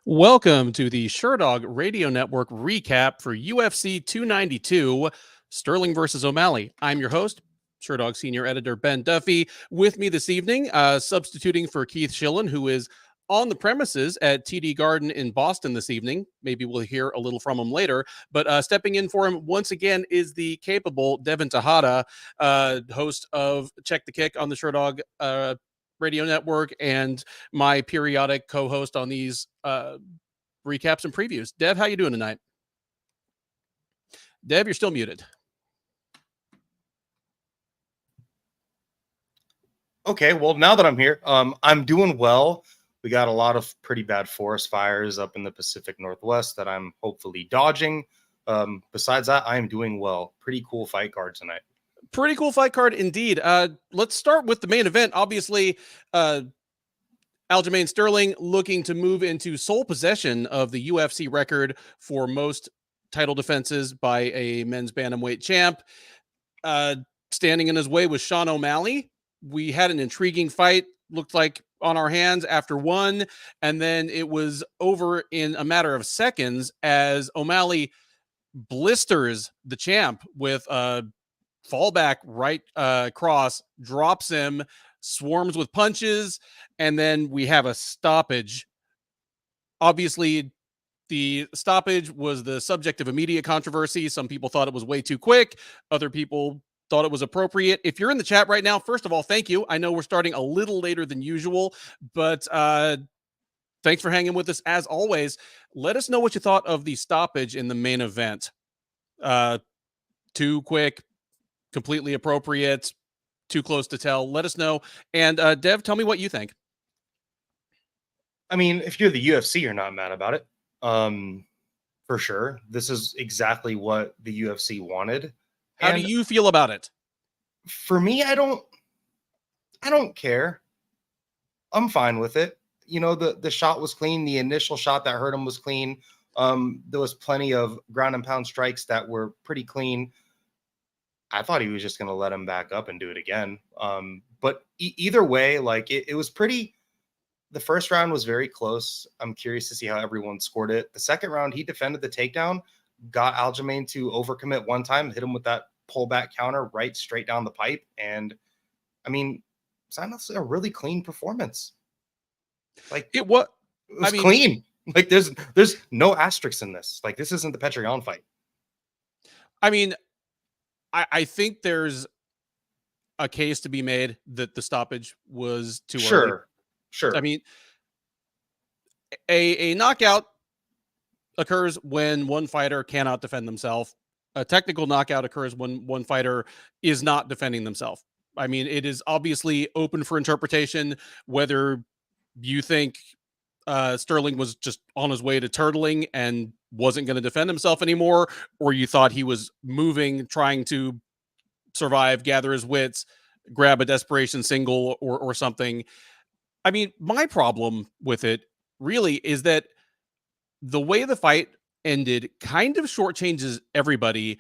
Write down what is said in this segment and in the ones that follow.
Welcome to the Sherdog Radio Network recap for UFC 292, Sterling versus O'Malley. I'm your host, Sherdog Senior Editor Ben Duffy. With me this evening, substituting for Keith Schillen, who is on the premises at TD Garden in Boston this evening. Maybe we'll hear a little from him later. But stepping in for him once again is the capable Devin Tejada, host of Check the Kick on the Sherdog Radio Network and my periodic co-host on these recaps and previews. Dev, how you doing tonight? Dev, you're still muted. Okay, well, now that I'm here, I'm doing well. We got a lot of pretty bad forest fires up in the Pacific Northwest that I'm hopefully dodging. Besides that, I am doing well. Pretty cool fight card tonight. Pretty cool fight card indeed. Let's start with the main event. Obviously, Aljamain Sterling looking to move into sole possession of the UFC record for most title defenses by a men's bantamweight champ. Standing in his way was Sean O'Malley. We had an intriguing fight, looked like on our hands after one, and then it was over in a matter of seconds as O'Malley blisters the champ with a fallback right cross, drops him, swarms with punches, and then we have a stoppage. Obviously, the stoppage was the subject of immediate controversy. Some people thought it was way too quick. Other people thought it was appropriate. If you're in the chat right now, first of all, thank you. I know we're starting a little later than usual, but thanks for hanging with us as always. Let us know what you thought of the stoppage in the main event. Too quick, completely appropriate, too close to tell. Let us know. And Dev, tell me what you think. I mean, if you're the UFC, you're not mad about it. For sure. This is exactly what the UFC wanted. How do you feel about it? For me, I don't care. I'm fine with it. You know, the shot was clean. The initial shot that hurt him was clean. There was plenty of ground and pound strikes that were pretty clean. I thought he was just going to let him back up and do it again. But either way, like it was pretty. The first round was very close. I'm curious to see how everyone scored it. The second round, he defended the takedown, got Aljamain to overcommit one time, hit him with that pullback counter right straight down the pipe. And I mean, it's honestly a really clean performance. Like it was clean. Like there's no asterisks in this. Like this isn't the Petrion fight. I mean, I think there's a case to be made that the stoppage was too early. Sure. I mean, a knockout occurs when one fighter cannot defend themselves. A technical knockout occurs when one fighter is not defending themselves. I mean, it is obviously open for interpretation whether you think Sterling was just on his way to turtling and wasn't going to defend himself anymore, or you thought he was moving, trying to survive, gather his wits, grab a desperation single or something. I mean, my problem with it really is that the way the fight ended kind of shortchanges everybody,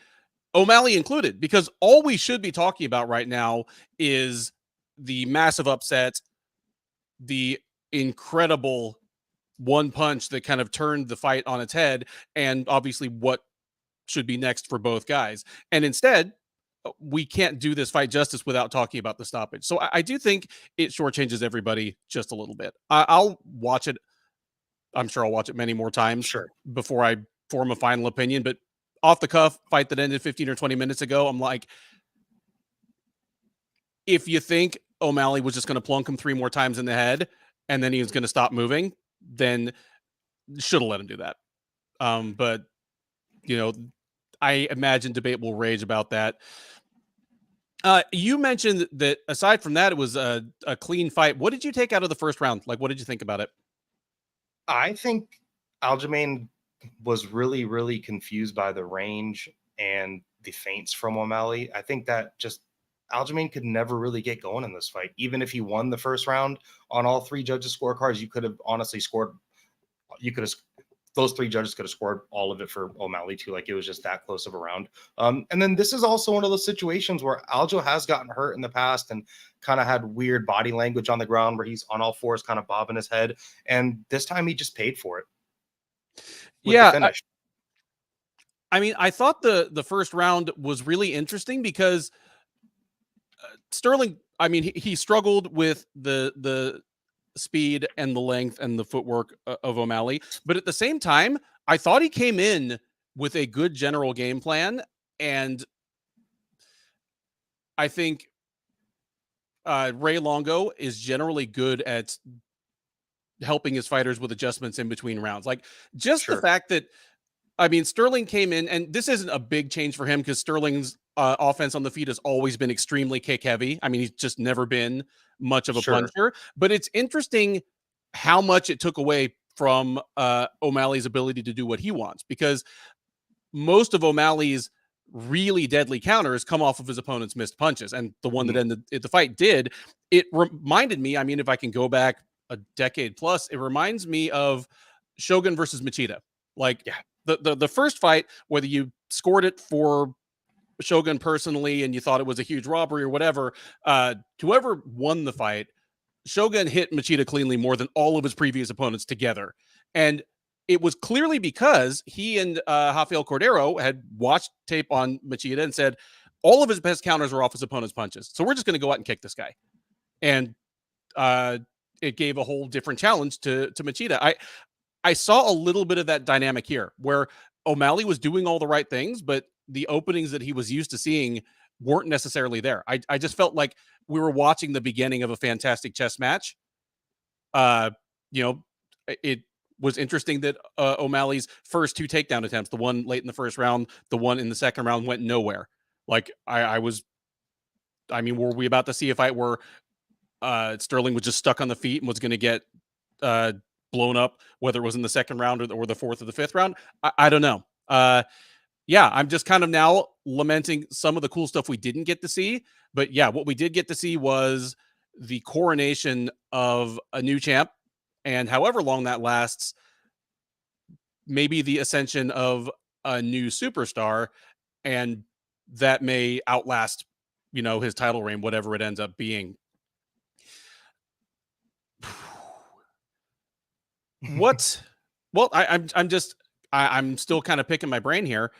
O'Malley included, because all we should be talking about right now is the massive upset, the incredible one punch that kind of turned the fight on its head, and obviously what should be next for both guys. And instead, we can't do this fight justice without talking about the stoppage. So I do think it shortchanges everybody just a little bit. I'll watch it. I'm sure I'll watch it many more times before I form a final opinion. But off the cuff, fight that ended 15 or 20 minutes ago, I'm like, if you think O'Malley was just going to plunk him 3 more times in the head and then he was going to stop moving, then should have let him do that. But, you know, I imagine debate will rage about that. You mentioned that aside from that, it was a clean fight. What did you take out of the first round? Like, what did you think about it? I think Aljamain was really, really confused by the range and the feints from O'Malley. I think that just Aljamain could never really get going in this fight. Even if he won the first round on all 3 judges' scorecards, you could have honestly scored. Those 3 judges could have scored all of it for O'Malley too. Like it was just that close of a round. And then this is also one of those situations where Aljo has gotten hurt in the past and kind of had weird body language on the ground where he's on all fours, kind of bobbing his head. And this time he just paid for it. with the Yeah, finish. I mean, I thought the first round was really interesting because Sterling, I mean, he struggled with the speed and the length and the footwork of O'Malley, but at the same time, I thought he came in with a good general game plan, and I think Ray Longo is generally good at helping his fighters with adjustments in between rounds. Like just the Sure, fact that I mean, Sterling came in, and this isn't a big change for him because Sterling's offense on the feet has always been extremely kick heavy. I mean, he's just never been much of a sure. puncher. But it's interesting how much it took away from O'Malley's ability to do what he wants because most of O'Malley's really deadly counters come off of his opponent's missed punches, and the one that Mhm. ended the fight did. It reminded me. I mean, if I can go back a decade plus, it reminds me of Shogun versus Machida. Like Yeah. the first fight, whether you scored it for Shogun personally and you thought it was a huge robbery or whatever, whoever won the fight, Shogun hit Machida cleanly more than all of his previous opponents together. And it was clearly because he and Rafael Cordero had watched tape on Machida and said, all of his best counters were off his opponent's punches. So we're just going to go out and kick this guy. And uh, it gave a whole different challenge to Machida. I saw a little bit of that dynamic here where O'Malley was doing all the right things, but the openings that he was used to seeing weren't necessarily there. I just felt like we were watching the beginning of a fantastic chess match. Uh, you know, it was interesting that O'Malley's first two takedown attempts, the one late in the first round, the one in the second round, went nowhere. Like I mean, were we about to see a fight where Sterling was just stuck on the feet and was going to get uh, blown up, whether it was in the second round or the fourth or the fifth round? I don't know. Yeah, I'm just kind of now lamenting some of the cool stuff we didn't get to see. But yeah, what we did get to see was the coronation of a new champ. And however long that lasts, maybe the ascension of a new superstar. And that may outlast, his title reign, whatever it ends up being. What? Well, I'm still kind of picking my brain here.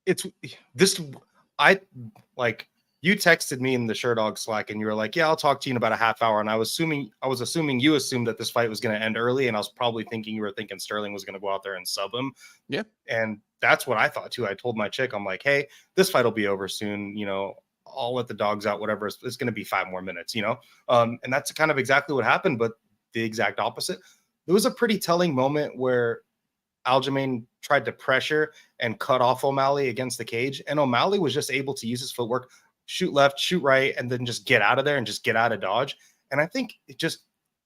It's this. I like you texted me in the Sherdog Slack and you were like, "Yeah, I'll talk to you in about a half hour." And I was assuming you assumed that this fight was going to end early, and I was probably thinking you were thinking Sterling was going to go out there and sub him. Yeah. And that's what I thought too. I told my chick, I'm like, "Hey, this fight will be over soon. I'll let the dogs out. Whatever. It's going to be 5 more minutes. And that's kind of exactly what happened, but the exact opposite. It was a pretty telling moment where Aljamain tried to pressure and cut off O'Malley against the cage, and O'Malley was just able to use his footwork, shoot left, shoot right, and then just get out of there and just get out of dodge. And I think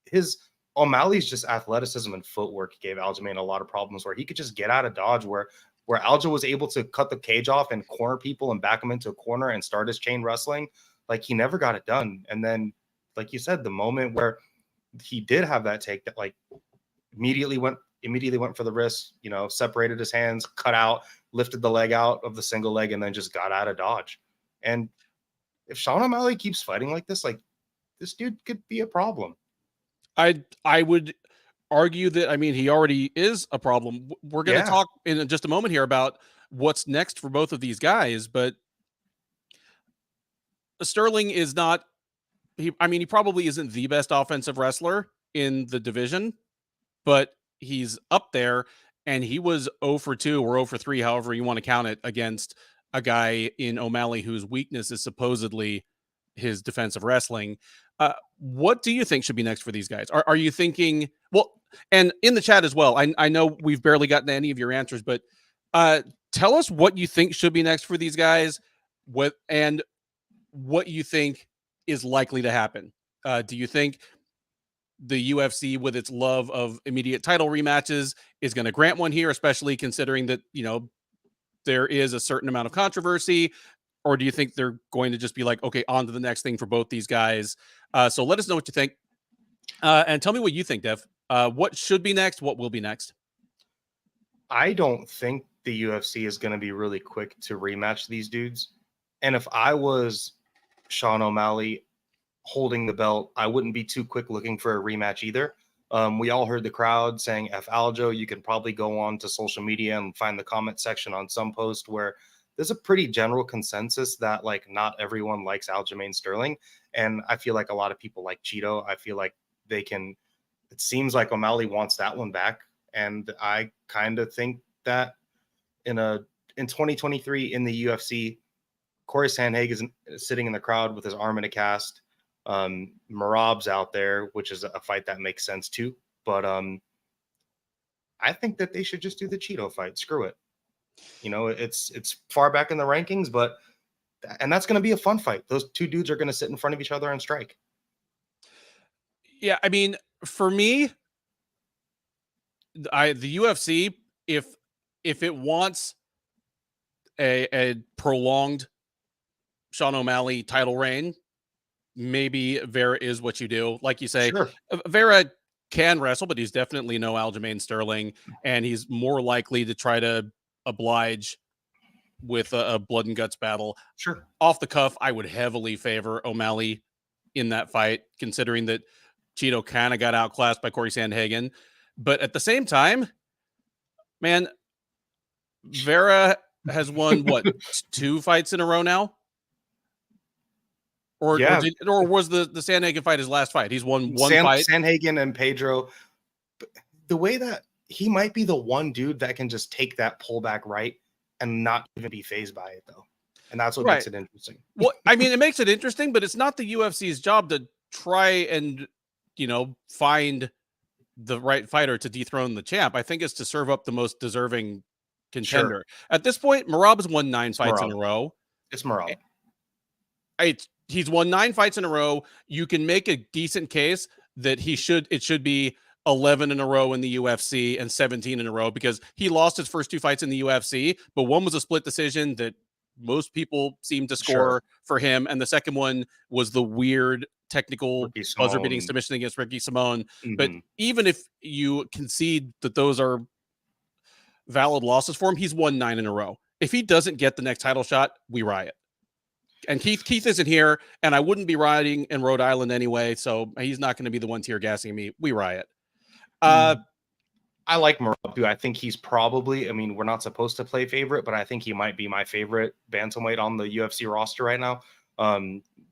his O'Malley's just athleticism and footwork gave Aljamain a lot of problems where he could just get out of dodge, where Alja was able to cut the cage off and corner people and back him into a corner and start his chain wrestling. Like he never got it done. And then, like you said, the moment where he did have that take that like immediately went for the wrist, separated his hands, cut out, lifted the leg out of the single leg, and then just got out of dodge. And if Sean O'Malley keeps fighting like this dude could be a problem. I would argue that, I mean, he already is a problem. We're going to Yeah. talk in just a moment here about what's next for both of these guys, but Sterling is not, he probably isn't the best offensive wrestler in the division, but he's up there, and he was 0 for 2 or 0 for 3, however you want to count it, against a guy in O'Malley whose weakness is supposedly his defensive wrestling. What do you think should be next for these guys? Are you thinking, well, and in the chat as well, I know we've barely gotten to any of your answers, but tell us what you think should be next for these guys, and what you think is likely to happen. Do you think the UFC, with its love of immediate title rematches, is going to grant one here, especially considering that, there is a certain amount of controversy? Or do you think they're going to just be like, okay, on to the next thing for both these guys? So let us know what you think. And tell me what you think, Dev. What should be next? What will be next? I don't think the UFC is going to be really quick to rematch these dudes. And if I was Sean O'Malley holding the belt, I wouldn't be too quick looking for a rematch either. We all heard the crowd saying F Aljo. You can probably go on to social media and find the comment section on some post where there's a pretty general consensus that like not everyone likes Aljamain Sterling. And I feel like a lot of people like Cheeto. I feel like they can, it seems like O'Malley wants that one back. And I kind of think that in 2023 in the UFC, Corey Sandhagen is sitting in the crowd with his arm in a cast. Merab's out there, which is a fight that makes sense too. But I think that they should just do the Cheeto fight. Screw it. You know, it's far back in the rankings, but and that's going to be a fun fight. Those two dudes are going to sit in front of each other and strike. Yeah, I mean, for me, the UFC, if it wants a prolonged Sean O'Malley title reign, maybe Vera is what you do. Like you say, Sure. Vera can wrestle, but he's definitely no Aljamain Sterling, and he's more likely to try to oblige with a blood and guts battle. Sure. Off the cuff, I would heavily favor O'Malley in that fight, considering that Cheeto kind of got outclassed by Corey Sandhagen. But at the same time, man, Vera has won what 2 fights in a row now? Or was the Sandhagen fight his last fight? He's won one fight. Sandhagen and Pedro. The way that he might be the one dude that can just take that pullback right and not even be phased by it, though. And that's what makes it interesting. Well, I mean, it makes it interesting, but it's not the UFC's job to try and, find the right fighter to dethrone the champ. I think it's to serve up the most deserving contender. Sure. At this point, Merab has won 9 fights in a row. It's Merab. He's won 9 fights in a row. You can make a decent case that it should be 11 in a row in the UFC and 17 in a row, because he lost his first 2 fights in the UFC, but one was a split decision that most people seem to score for him, and the second one was the weird technical buzzer beating submission against Ricky Simone. But even if you concede that those are valid losses for him, he's won 9 in a row. If he doesn't get the next title shot, we riot. And Keith isn't here, and I wouldn't be rioting in Rhode Island anyway, so he's not going to be the one tear gassing me. We riot. I like Merab too. I think he's probably, we're not supposed to play favorite, but I think he might be my favorite bantamweight on the UFC roster right now.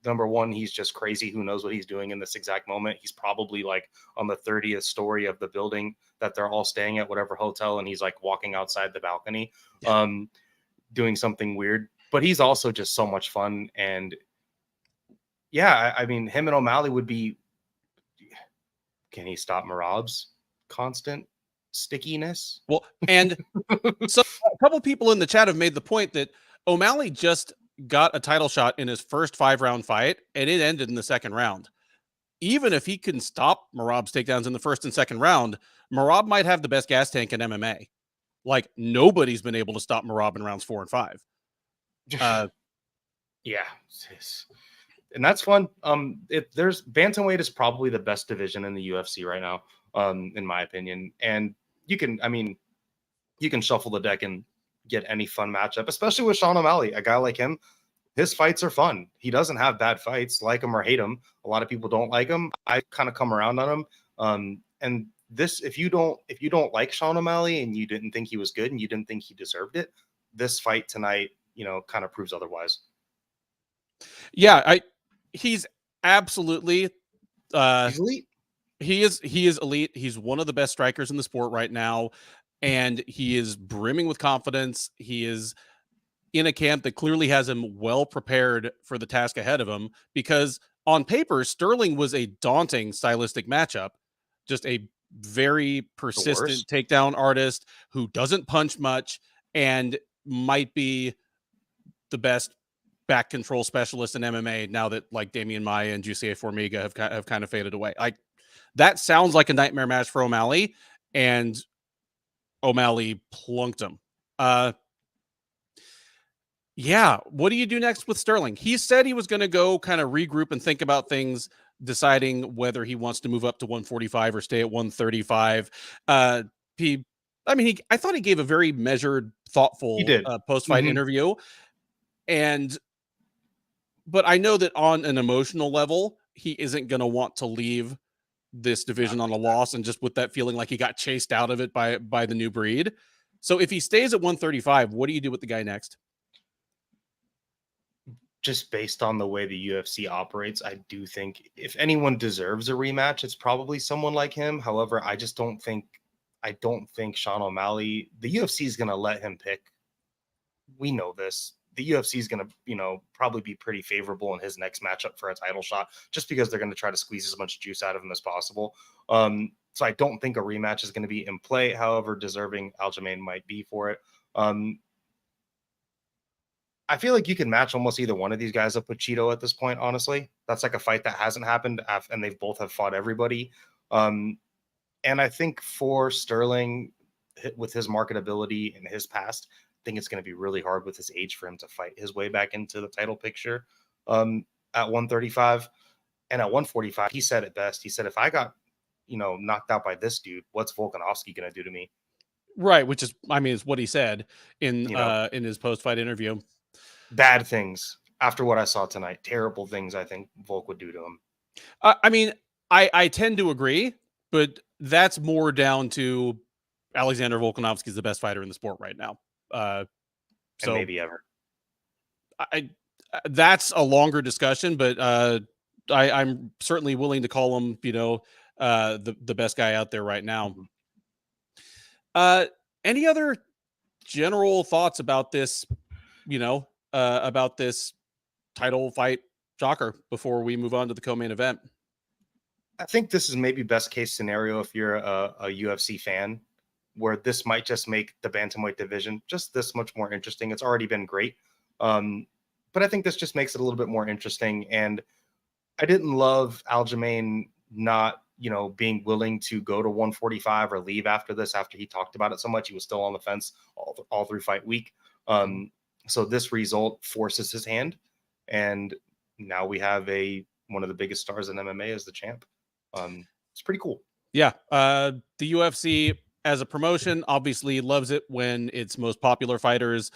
Number one, he's just crazy. Who knows what he's doing in this exact moment? He's probably like on the 30th story of the building that they're all staying at, whatever hotel, and he's like walking outside the balcony, doing something weird. But he's also just so much fun. And yeah, him and O'Malley would be. Can he stop Merab's constant stickiness? Well, and so a couple people in the chat have made the point that O'Malley just got a title shot in his first 5-round fight, and it ended in the second round. Even if he can stop Merab's takedowns in the first and second round, Merab might have the best gas tank in MMA. Like, nobody's been able to stop Merab in rounds 4 and 5. Yeah, and that's fun. There's bantamweight is probably the best division in the UFC right now, in my opinion. And you can shuffle the deck and get any fun matchup, especially with Sean O'Malley. A guy like him, his fights are fun. He doesn't have bad fights, like him or hate him. A lot of people don't like him. I kind of come around on him. And this, if you don't like Sean O'Malley and you didn't think he was good and you didn't think he deserved it, this fight tonight, kind of proves otherwise. Yeah, he's absolutely he's elite. He is elite. He's one of the best strikers in the sport right now, and he is brimming with confidence. He is in a camp that clearly has him well prepared for the task ahead of him, because on paper, Sterling was a daunting stylistic matchup. Just a very persistent takedown artist who doesn't punch much and might be the best back control specialist in MMA now that like Damian Maia and Jussier Formiga have kind of faded away. Like, that sounds like a nightmare match for O'Malley, and O'Malley plunked him. Yeah, what do you do next with Sterling? He said he was going to go kind of regroup and think about things, deciding whether he wants to move up to 145 or stay at 135. I thought he gave a very measured, thoughtful post-fight interview. But I know that on an emotional level, he isn't going to want to leave this division on a loss, and just with that feeling like he got chased out of it by the new breed. So if he stays at 135, what do you do with the guy next? Just based on the way the UFC operates, I do think if anyone deserves a rematch, it's probably someone like him. However, I don't think Sean O'Malley, the UFC is going to let him pick. We know this. The UFC is going to, probably be pretty favorable in his next matchup for a title shot, just because they're going to try to squeeze as much juice out of him as possible. So I don't think a rematch is going to be in play. However, deserving Aljamain might be for it. I feel like you can match almost either one of these guys up with Cheeto at this point, honestly. That's like a fight that hasn't happened, and they've both have fought everybody. And I think for Sterling, with his marketability and his past, I think it's going to be really hard with his age for him to fight his way back into the title picture at 135. And at 145, he said it best. He said, if I got, knocked out by this dude, what's Volkanovski going to do to me? Right, which is, I mean, it's what he said in You know, in his post-fight interview. bad things after what I saw tonight. Terrible things I think Volk would do to him. I mean, I tend to agree, but that's more down to Alexander Volkanovski is the best fighter in the sport right now. And So maybe ever. I that's a longer discussion, but I'm certainly willing to call him, the best guy out there right now. Mhm. Any other general thoughts about this, about this title fight shocker before we move on to the co-main event? I think this is maybe best case scenario if you're a UFC fan, where this might just make the bantamweight division just this much more interesting. It's already been great. But I think this just makes it a little bit more interesting. And I didn't love Aljamain not, being willing to go to 145 or leave after this, after he talked about it so much. He was still on the fence all through fight week. So this result forces his hand. And now we have one of the biggest stars in MMA as the champ. It's pretty cool. Yeah. The UFC as a promotion obviously loves it when its most popular fighters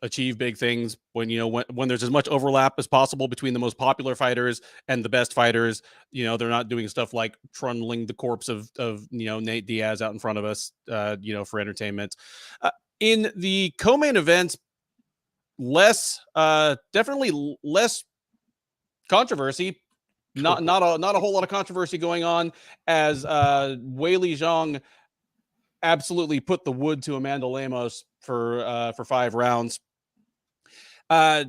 achieve big things, when when there's as much overlap as possible between the most popular fighters and the best fighters. They're not doing stuff like trundling the corpse of Nate Diaz out in front of us for entertainment. In the co-main events, definitely less controversy. Not a whole lot of controversy going on, as Weili Zhang absolutely put the wood to Amanda Lemos for 5 rounds. I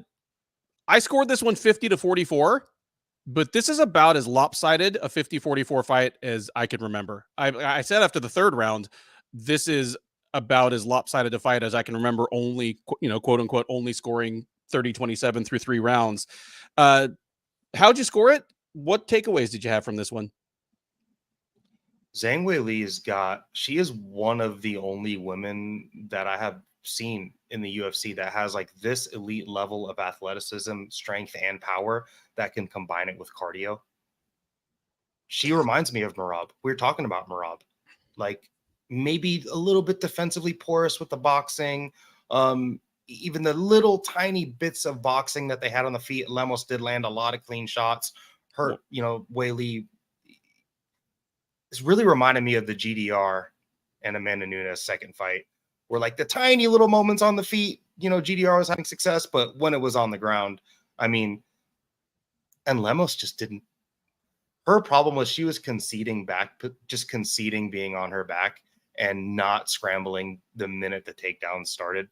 scored this one 50-44, but this is about as lopsided a 50-44 fight as I can remember. I said after the 3rd round, this is about as lopsided a fight as I can remember, only, quote unquote, only scoring 30-27 through 3 rounds. How'd you score it? What takeaways did you have from this one? Zhang Weili she is one of the only women that I have seen in the UFC that has like this elite level of athleticism, strength, and power that can combine it with cardio. She reminds me of Merab. We were talking about Merab, like maybe a little bit defensively porous with the boxing. Even the little tiny bits of boxing that they had on the feet, Lemos did land a lot of clean shots. Weili is really reminded me of the GDR and Amanda Nunes second fight, where like the tiny little moments on the feet, GDR was having success, but when it was on the ground, and Lemos just didn't. Her problem was she was conceding back, just conceding being on her back and not scrambling the minute the takedown started.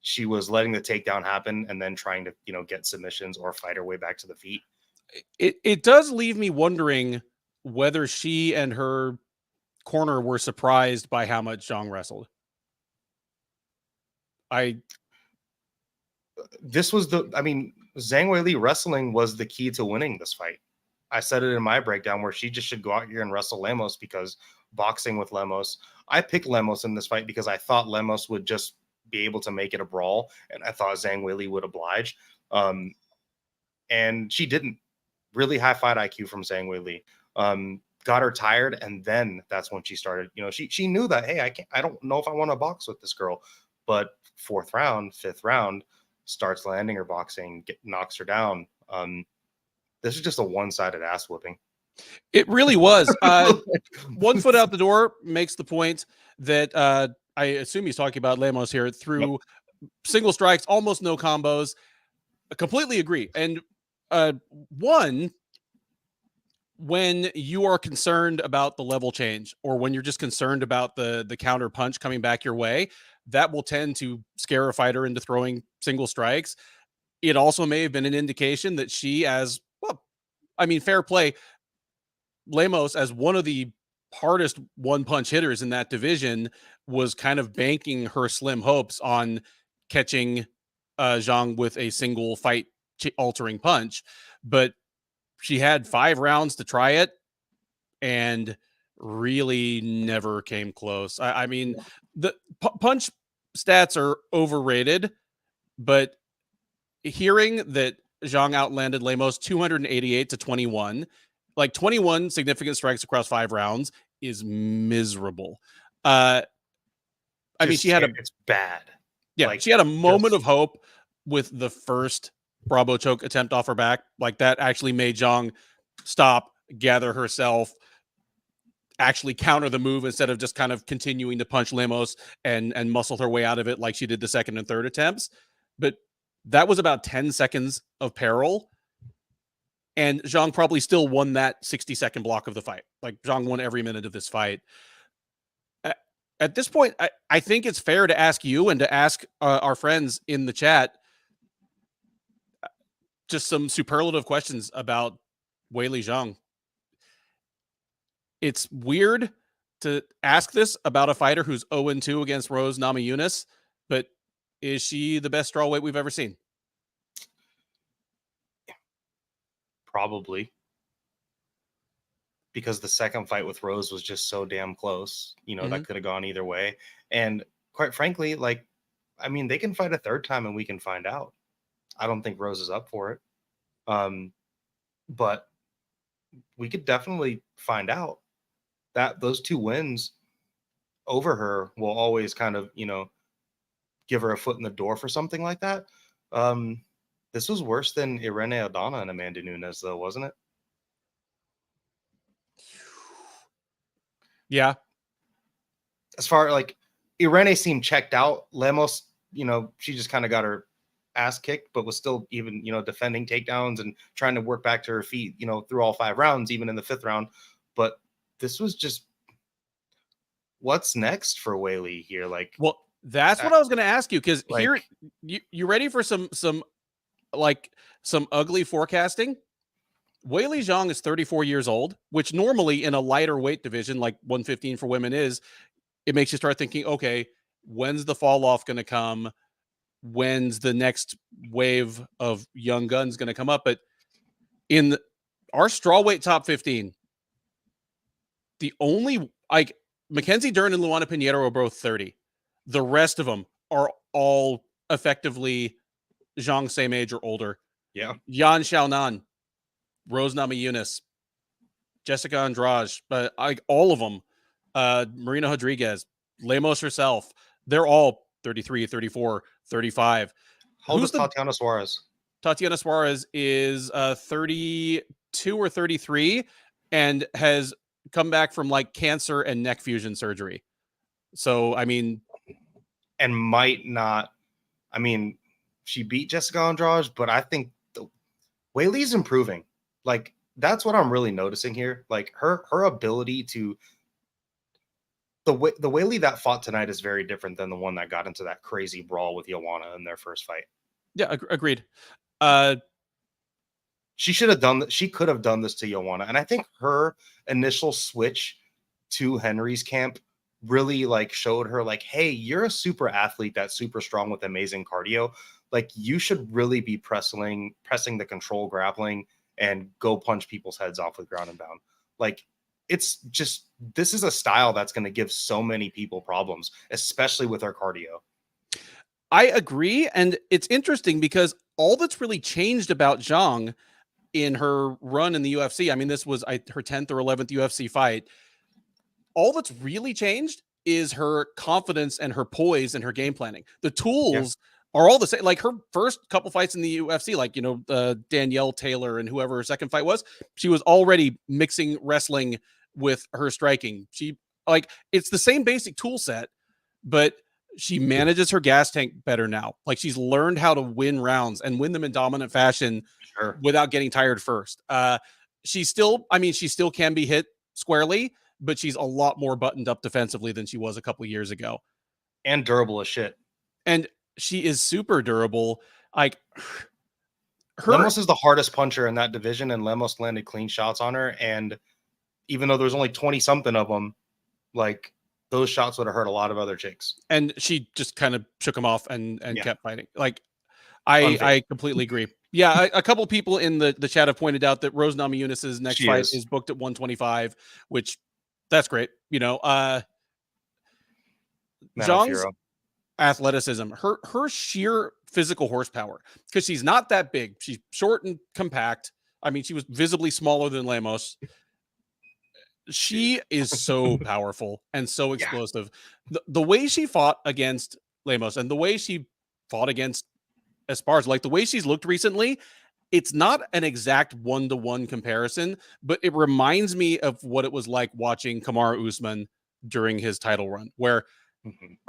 She was letting the takedown happen and then trying to, get submissions or fight her way back to the feet. It does leave me wondering whether she and her corner were surprised by how much Zhang wrestled. Zhang Weili wrestling was the key to winning this fight. I said it in my breakdown where she just should go out here and wrestle Lemos, because boxing with Lemos, I picked Lemos in this fight because I thought Lemos would just be able to make it a brawl, and I thought Zhang Weili would oblige. And she didn't. Really high fight IQ from Zhang Weili. Got her tired, and then that's when she started. She knew that, hey, I don't know if I want to box with this girl. But 4th round, 5th round, starts landing her boxing, knocks her down. this is just a one-sided ass whooping. It really was. One foot out the door makes the point that I assume he's talking about Lemos here, through single strikes, almost no combos. I completely agree. And one, when you are concerned about the level change, or when you're just concerned about the counter punch coming back your way, that will tend to scare a fighter into throwing single strikes. It also may have been an indication that she, as well, I mean, fair play, Lemos, as one of the hardest one punch hitters in that division, was kind of banking her slim hopes on catching Zhang with a single fight altering punch. But she had 5 rounds to try it and really never came close. I mean, the punch stats are overrated, but hearing that Zhang outlanded Lemos 288 to 21, like 21 significant strikes across 5 rounds, is miserable. I mean, it's bad. Yeah, like, she had a moment of hope with the first Bravo choke attempt off her back. Like, that actually made Zhang stop, gather herself, actually counter the move instead of just kind of continuing to punch Lemos and muscle her way out of it like she did the second and third attempts. But that was about 10 seconds of peril. And Zhang probably still won that 60-second block of the fight. Like, Zhang won every minute of this fight. At this point, I think it's fair to ask you and to ask our friends in the chat just some superlative questions about Weili Zhang. It's weird to ask this about a fighter who's 0-2 against Rose Namajunas, but is she the best strawweight we've ever seen? Probably. Because the second fight with Rose was just so damn close, you know, that could have gone either way. And quite frankly, like, I mean, they can fight a third time and we can find out. I don't think Rose is up for it. But we could definitely find out. That those 2 wins over her will always kind of, you know, give her a foot in the door for something like that. This was worse than Irene Aldana and Amanda Nunes, though, wasn't it? Yeah. As far like Irene seemed checked out. Lemos, you know, she just kind of got her ass kicked, but was still even, you know, defending takedowns and trying to work back to her feet, you know, through all 5 rounds, even in the 5th round. But this was just, what's next for Weili here? Like, well, that's what I was going to ask you, because like, here, you ready for some ugly forecasting? Weili Zhang is 34 years old, which normally in a lighter weight division like 115 for women is, it makes you start thinking, okay, when's the fall off going to come? When's the next wave of young guns going to come up? But in our strawweight top 15, the only, like, Mackenzie Dern and Luana Pinheiro are both 30. The rest of them are all effectively Zhang same age or older. Yeah. Yan Xiaonan, Rose Namajunas, Jessica Andrade, like all of them, Marina Rodriguez, Lemos herself, they're all 33, 34, 35. How old is Tatiana Suarez? Tatiana Suarez is 32 or 33 and has come back from like cancer and neck fusion surgery. So, I mean, and might not, I mean, she beat Jessica Andrade, but I think Weili's improving. Like, that's what I'm really noticing here. Like, her ability to, the Weili that fought tonight is very different than the one that got into that crazy brawl with Joanna in their first fight. Yeah, agreed. She should have done, she could have done this to Joanna. And I think her initial switch to Henry's camp really like showed her like, hey, you're a super athlete that's super strong with amazing cardio. Like, you should really be pressing the control grappling and go punch people's heads off with ground and pound. Like, it's just, this is a style that's going to give so many people problems, especially with her cardio. I agree. And it's interesting because all that's really changed about Zhang in her run in the UFC, I mean, this was her 10th or 11th UFC fight. All that's really changed is her confidence and her poise and her game planning. The tools are all the same. Like her first couple fights in the UFC, like, Danielle Taylor and whoever her second fight was, she was already mixing wrestling with her striking. It's the same basic tool set, but she manages her gas tank better now. Like she's learned how to win rounds and win them in dominant fashion Sure. without getting tired first. She still can be hit squarely, but she's a lot more buttoned up defensively than she was a couple years ago. And durable as shit. And she is super durable. Like Lemos is the hardest puncher in that division, and Lemos landed clean shots on her. And even though there's only 20 something of them, like those shots would have hurt a lot of other chicks. And she just kind of shook them off and kept fighting. Like Unfair. I completely agree. Yeah, a couple people in the chat have pointed out that Rose Namajunas' next fight is booked at 125, which that's great. Zhang's athleticism, her sheer physical horsepower, because she's not that big. She's short and compact. I mean, she was visibly smaller than Lemos. She is so powerful and so explosive. The way she fought against Lemos and the way she fought against Esparza, like the way she's looked recently, it's not an exact 1-to-1 comparison, but it reminds me of what it was like watching Kamaru Usman during his title run, where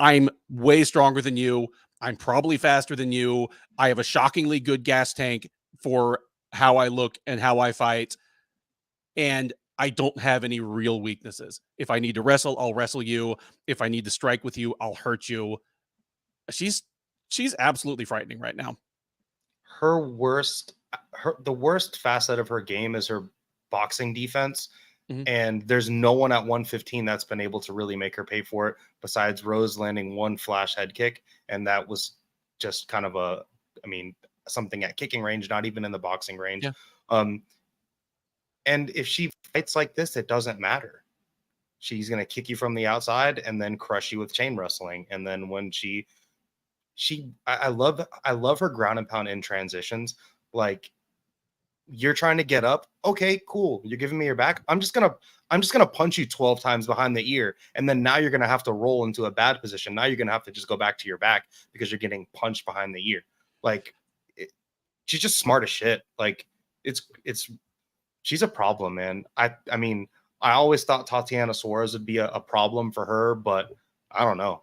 I'm way stronger than you. I'm probably faster than you. I have a shockingly good gas tank for how I look and how I fight. And I don't have any real weaknesses. If I need to wrestle, I'll wrestle you. If I need to strike with you, I'll hurt you. She's absolutely frightening right now. The worst facet of her game is her boxing defense. And there's no one at 115 that's been able to really make her pay for it besides Rose landing one flash head kick. And that was just kind of something at kicking range, not even in the boxing range. Yeah. And if she fights like this, it doesn't matter. She's going to kick you from the outside and then crush you with chain wrestling. And then when I love her ground and pound in transitions. Like, you're trying to get up. Okay, cool. You're giving me your back. I'm just going to punch you 12 times behind the ear. And then now you're going to have to roll into a bad position. Now you're going to have to just go back to your back because you're getting punched behind the ear. Like, she's just smart as shit. Like, she's a problem, man. I mean, I always thought Tatiana Suarez would be a problem for her, but I don't know.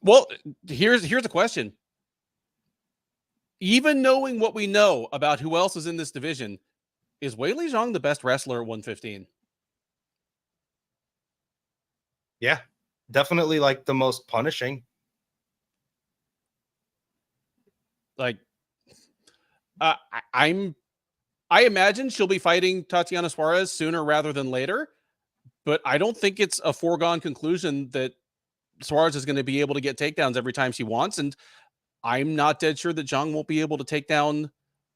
Well, here's the question. Even knowing what we know about who else is in this division, is Weili Zhang the best wrestler at 115? Yeah, definitely like the most punishing. Like, I imagine she'll be fighting Tatiana Suarez sooner rather than later, but I don't think it's a foregone conclusion that Suarez is going to be able to get takedowns every time she wants. And I'm not dead sure that Zhang won't be able to take down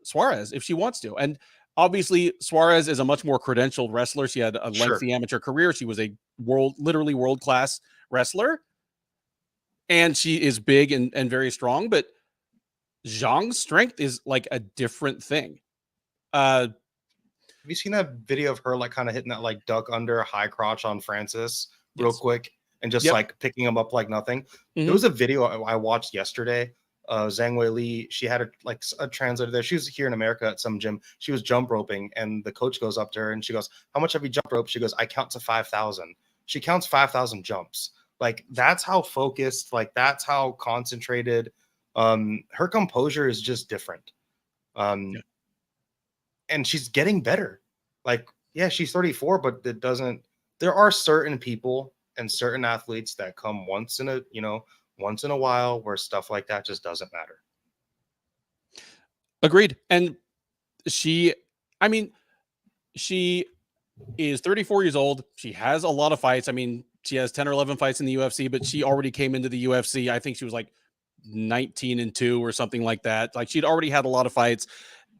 Suarez if she wants to. And obviously Suarez is a much more credentialed wrestler. She had a lengthy amateur career. She was a literally world-class wrestler. And she is big and very strong, but Zhang's strength is like a different thing. Have you seen that video of her like kind of hitting that like duck under high crotch on Francis real quick and just like picking him up like nothing? There was a video I watched yesterday. Zhang Weili, she had a translator there. She was here in America at some gym. She was jump roping, and the coach goes up to her and she goes, "How much have you jump roped?" She goes, "I count to 5,000." She counts 5,000 jumps. Like, that's how focused, like that's how concentrated. Her composure is just different. And she's getting better. Like, yeah, she's 34, but there are certain people and certain athletes that come once in a while where stuff like that just doesn't matter. Agreed. And she is 34 years old. She has a lot of fights. I mean, she has 10 or 11 fights in the UFC, but she already came into the UFC. I think she was like 19-2 or something like that. Like, she'd already had a lot of fights,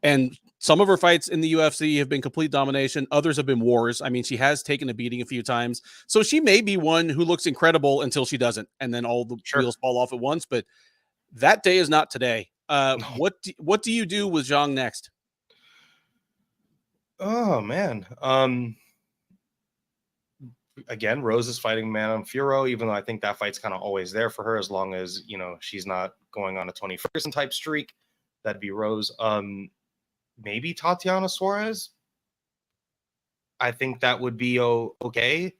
and some of her fights in the UFC have been complete domination. Others have been wars. I mean, she has taken a beating a few times. So she may be one who looks incredible until she doesn't, and then all the wheels fall off at once. But that day is not today. What do you do with Zhang next? Oh man. again, Rose is fighting Manon Fiorot, even though I think that fight's kind of always there for her as long as, you know, she's not going on a Tony Ferguson type streak. That'd be Rose. Maybe Tatiana Suarez. I think that would be okay.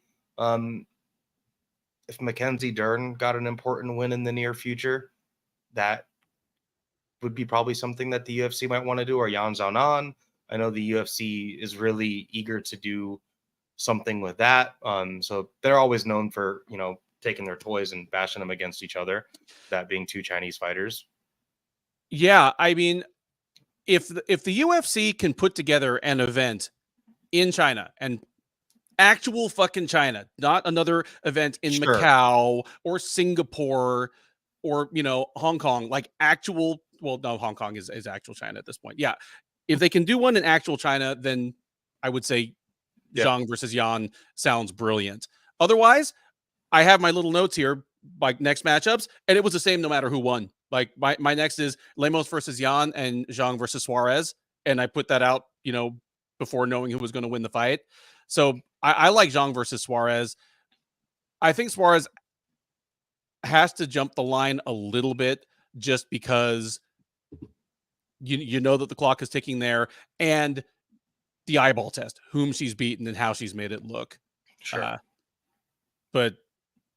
If Mackenzie Dern got an important win in the near future, that would be probably something that the UFC might want to do, or Yan Xiaonan. I know the UFC is really eager to do something with that. So they're always known for, you know, taking their toys and bashing them against each other, that being two Chinese fighters. Yeah, I mean, if the UFC can put together an event in China, and actual fucking China, not another event in Sure. Macau or Singapore or, you know, Hong Kong, like actual, well, no, Hong Kong is actual China at this point. Yeah. If they can do one in actual China, then I would say Zhang versus Yan sounds brilliant. Otherwise, I have my little notes here, like next matchups, and it was the same no matter who won. Like my next is Lemos versus Yan and Zhang versus Suarez. And I put that out, you know, before knowing who was going to win the fight. So I like Zhang versus Suarez. I think Suarez has to jump the line a little bit just because you know that the clock is ticking there, and the eyeball test, whom she's beaten and how she's made it look. Sure. But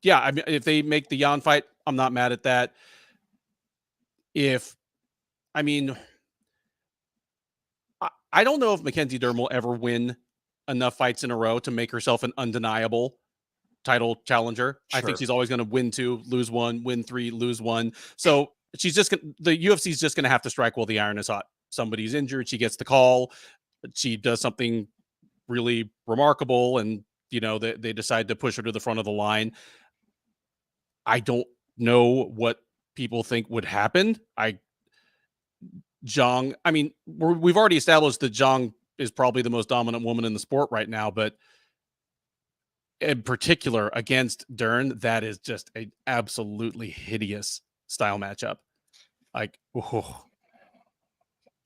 yeah, I mean, if they make the Yan fight, I'm not mad at that. I don't know if Mackenzie Dern will ever win enough fights in a row to make herself an undeniable title challenger. Sure. I think she's always going to win 2, lose 1, win 3, lose 1. So she's just the UFC is just going to have to strike while the iron is hot. Somebody's injured, she gets the call, she does something really remarkable, and you know they decide to push her to the front of the line. I don't know what people think would happen. Zhang, I mean, we've already established that Zhang is probably the most dominant woman in the sport right now, but in particular against Dern, that is just an absolutely hideous style matchup. Like,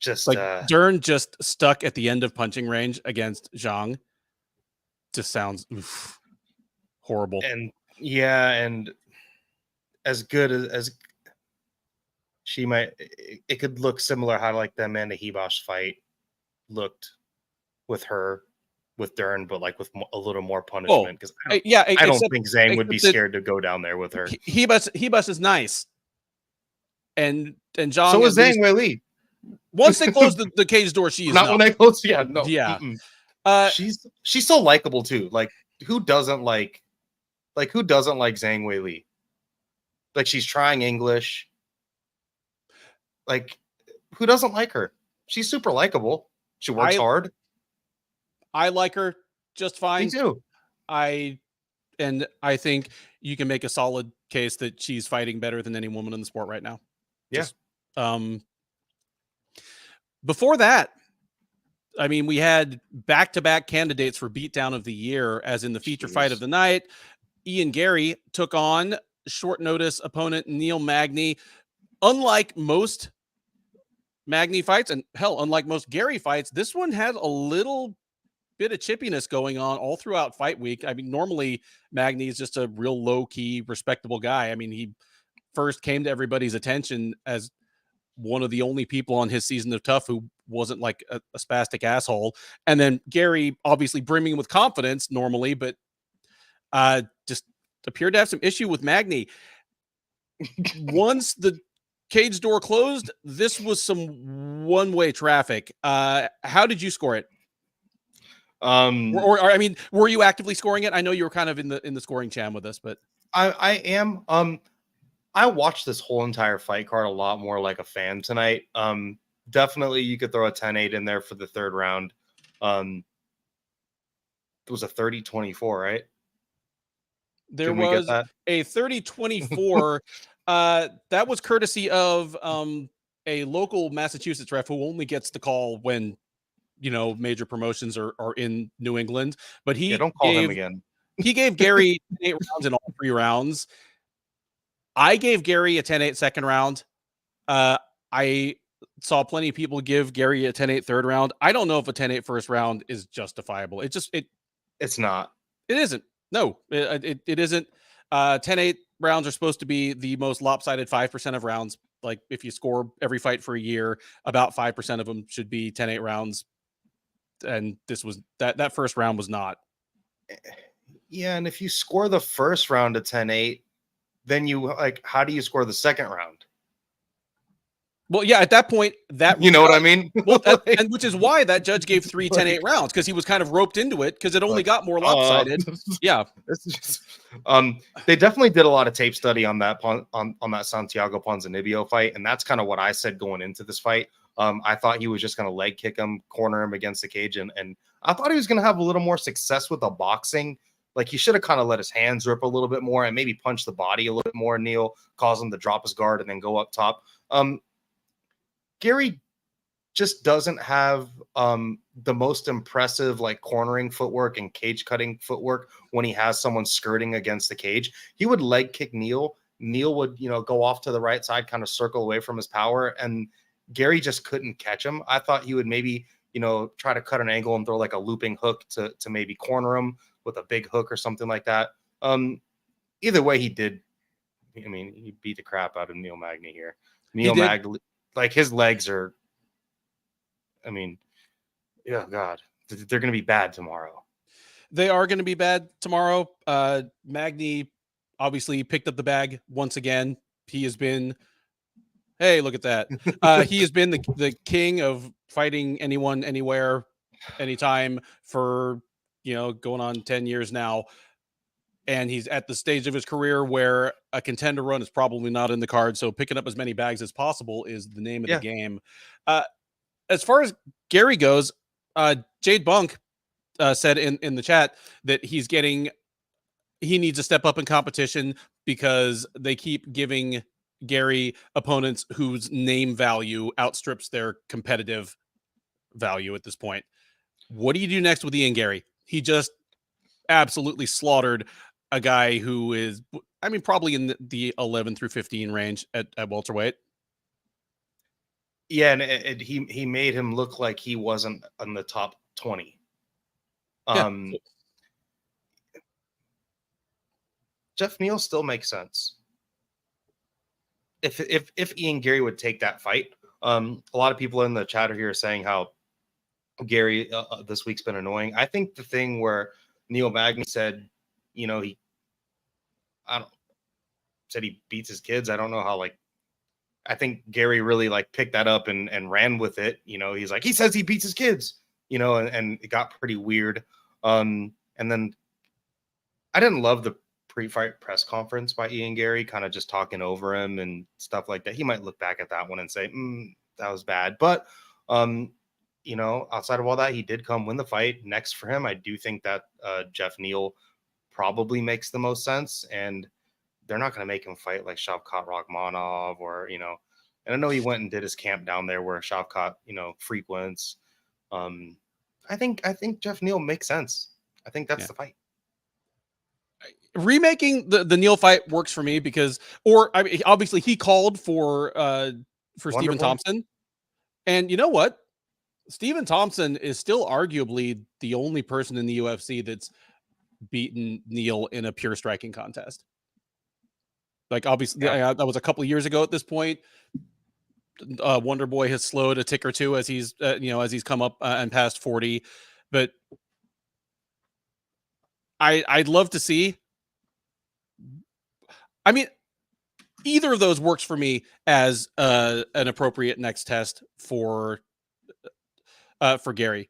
just like Dern just stuck at the end of punching range against Zhang. Just sounds horrible. And yeah, and as good as she might, it could look similar how like the Amanda Hebos fight looked with her, with Dern, but like with a little more punishment. Because I don't think Zhang would be scared to go down there with her. Hebos is nice, and Zhang. So is Zhang Weili. Once they close the cage door, she is not when they close. Yeah, no. Yeah. She's so likable too. Like who doesn't like Zhang Weili? Like she's trying English. Like who doesn't like her? She's super likable. She works hard. I like her just fine. Me too. I think you can make a solid case that she's fighting better than any woman in the sport right now. Yeah. Before that, I mean, we had back-to-back candidates for beatdown of the year, as in the feature fight of the night. Ian Gary took on short notice opponent Neil Magny. Unlike most Magny fights, and hell, unlike most Gary fights, this one had a little bit of chippiness going on all throughout fight week. I mean, normally Magny is just a real low-key, respectable guy. I mean, he first came to everybody's attention as one of the only people on his season of Tough who wasn't like a spastic asshole. And then Gary, obviously brimming with confidence normally, but just appeared to have some issue with Magny. Once the cage door closed, this was some one-way traffic. How did you score it? Or I mean, were you actively scoring it? I know you were kind of in the scoring jam with us, but I am. I watched this whole entire fight card a lot more like a fan tonight. Definitely you could throw a 10-8 in there for the third round. It was a 30-24, right? There was a 30-24. That was courtesy of a local Massachusetts ref who only gets the call when, you know, major promotions are in New England. But he don't call him again. He gave Gary 8 rounds in all 3 rounds. I gave Gary a 10-8 second round. I saw plenty of people give Gary a 10-8 third round. I don't know if a 10-8 first round is justifiable. It's not. It isn't. No, it isn't. 10-8 rounds are supposed to be the most lopsided 5% of rounds. Like if you score every fight for a year, about 5% of them should be 10-8 rounds. And this was that first round was not. Yeah, and if you score the first round of 10-8, then you like, how do you score the second round? Well, yeah, at that point, that You know judge, what I mean? well, Like, and which is why that judge gave 3 10-8 like, rounds, because he was kind of roped into it because it only like, got more lopsided. Yeah, this is just, they definitely did a lot of tape study on that on that Santiago Ponzinibbio fight, and that's kind of what I said going into this fight. I thought he was just going to leg kick him, corner him against the cage, and I thought he was going to have a little more success with the boxing. Like he should have kind of let his hands rip a little bit more and maybe punch the body a little bit more. Neil, cause him to drop his guard and then go up top. Gary just doesn't have the most impressive like cornering footwork and cage cutting footwork when he has someone skirting against the cage. He would leg kick Neil. Neil would, go off to the right side, kind of circle away from his power, and Gary just couldn't catch him. I thought he would maybe, try to cut an angle and throw like a looping hook to maybe corner him with a big hook or something like that. Either way, he did. I mean, he beat the crap out of Neil Magny here. Neil Magny, like his legs are, I mean, yeah, God, they're going to be bad tomorrow. They are going to be bad tomorrow. Magny obviously picked up the bag once again. He has been, hey, look at that. He has been the king of fighting anyone, anywhere, anytime for, going on 10 years now. And he's at the stage of his career where a contender run is probably not in the card. So picking up as many bags as possible is the name of the game. As far as Gary goes, Jade Bunk said in the chat that he needs to step up in competition because they keep giving Gary opponents whose name value outstrips their competitive value at this point. What do you do next with Ian Gary? He just absolutely slaughtered a guy who is, I mean, probably in the 11 through 15 range at welterweight. Yeah, and he made him look like he wasn't on the top 20. Jeff Neal still makes sense. If Ian Gary would take that fight, a lot of people in the chatter here are saying how Gary this week's been annoying. I think the thing where Neil Magny said, he beats his kids. I don't know how, I think Gary really picked that up and ran with it. He's like, he says he beats his kids, and it got pretty weird. And then I didn't love the pre-fight press conference by Ian Gary, kind of just talking over him and stuff like that. He might look back at that one and say, that was bad. But, outside of all that, he did come win the fight. Next for him, I do think that Jeff Neal probably makes the most sense. And they're not going to make him fight like Shavkat Rakhmonov or, and I know he went and did his camp down there where Shavkat, frequents. I think Jeff Neal makes sense. I think that's the fight. Remaking the Neal fight works for me because, obviously he called for Stephen Thompson, and you know what? Stephen Thompson is still arguably the only person in the UFC that's beaten Neal in a pure striking contest. Like obviously that was a couple of years ago at this point. Wonder Boy has slowed a tick or two as he's as he's come up and past 40, but I'd love to see. I mean, either of those works for me as an appropriate next test for Gary,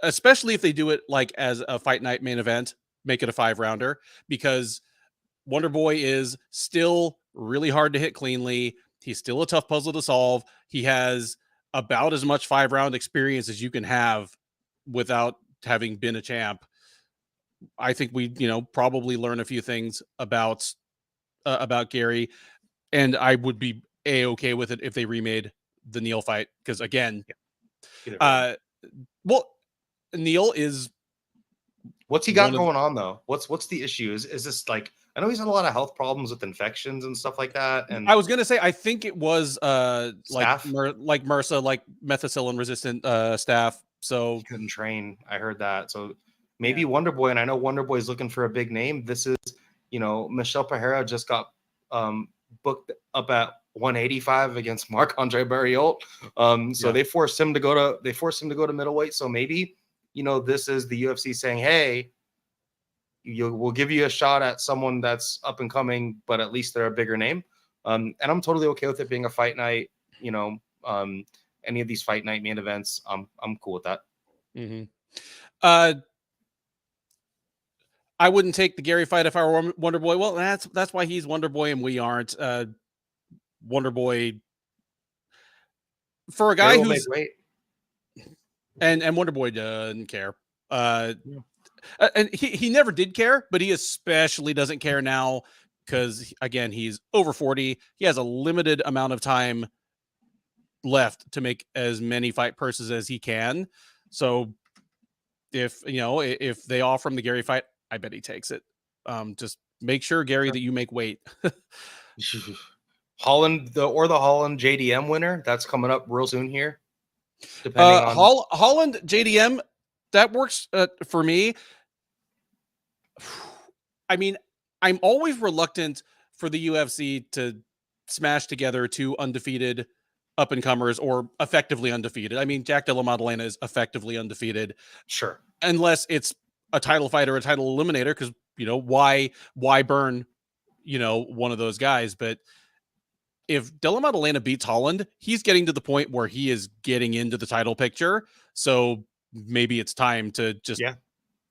especially if they do it like as a fight night main event, make it a 5-rounder, because Wonder Boy is still really hard to hit cleanly. He's still a tough puzzle to solve. He has about as much 5-round experience as you can have without having been a champ. I think we, probably learn a few things about Gary, and I would be okay with it if they remade the Neal fight, because again, well, Neal is. What's he got going on though? What's the issue? Is this I know he's had a lot of health problems with infections and stuff like that. And I was gonna say I think it was like MRSA, like methicillin resistant staph. So he couldn't train. I heard that. So maybe Wonder Boy, and I Know Wonder Boy is looking for a big name. This is, Michelle Pereira just got booked up at 185 against Marc-Andre Barriault. So they forced him to go to middleweight. So maybe, this is the UFC saying, hey, we'll give you a shot at someone that's up and coming, but at least they're a bigger name. And I'm totally okay with it being a fight night. Any of these fight night main events, I'm cool with that. Mm-hmm. I wouldn't take the Gary fight if I were Wonder Boy. Well, that's why he's Wonder Boy and we aren't. Wonder Boy, for a guy who's and Wonder Boy doesn't care. And he never did care, but he especially doesn't care now because, again, he's over 40. He has a limited amount of time left to make as many fight purses as he can. So if they offer him the Gary fight, I bet he takes it. Just make sure, Gary, that you make weight. Holland, the Holland JDM winner, that's coming up real soon here. Depending on Holland JDM, that works for me. I mean, I'm always reluctant for the UFC to smash together two undefeated up and comers or effectively undefeated. I mean, Jack Della Maddalena is effectively undefeated. Sure. Unless it's a title fight or a title eliminator, because why burn one of those guys? But if Della Maddalena beats Holland, he's getting to the point where he is getting into the title picture. So maybe it's time to just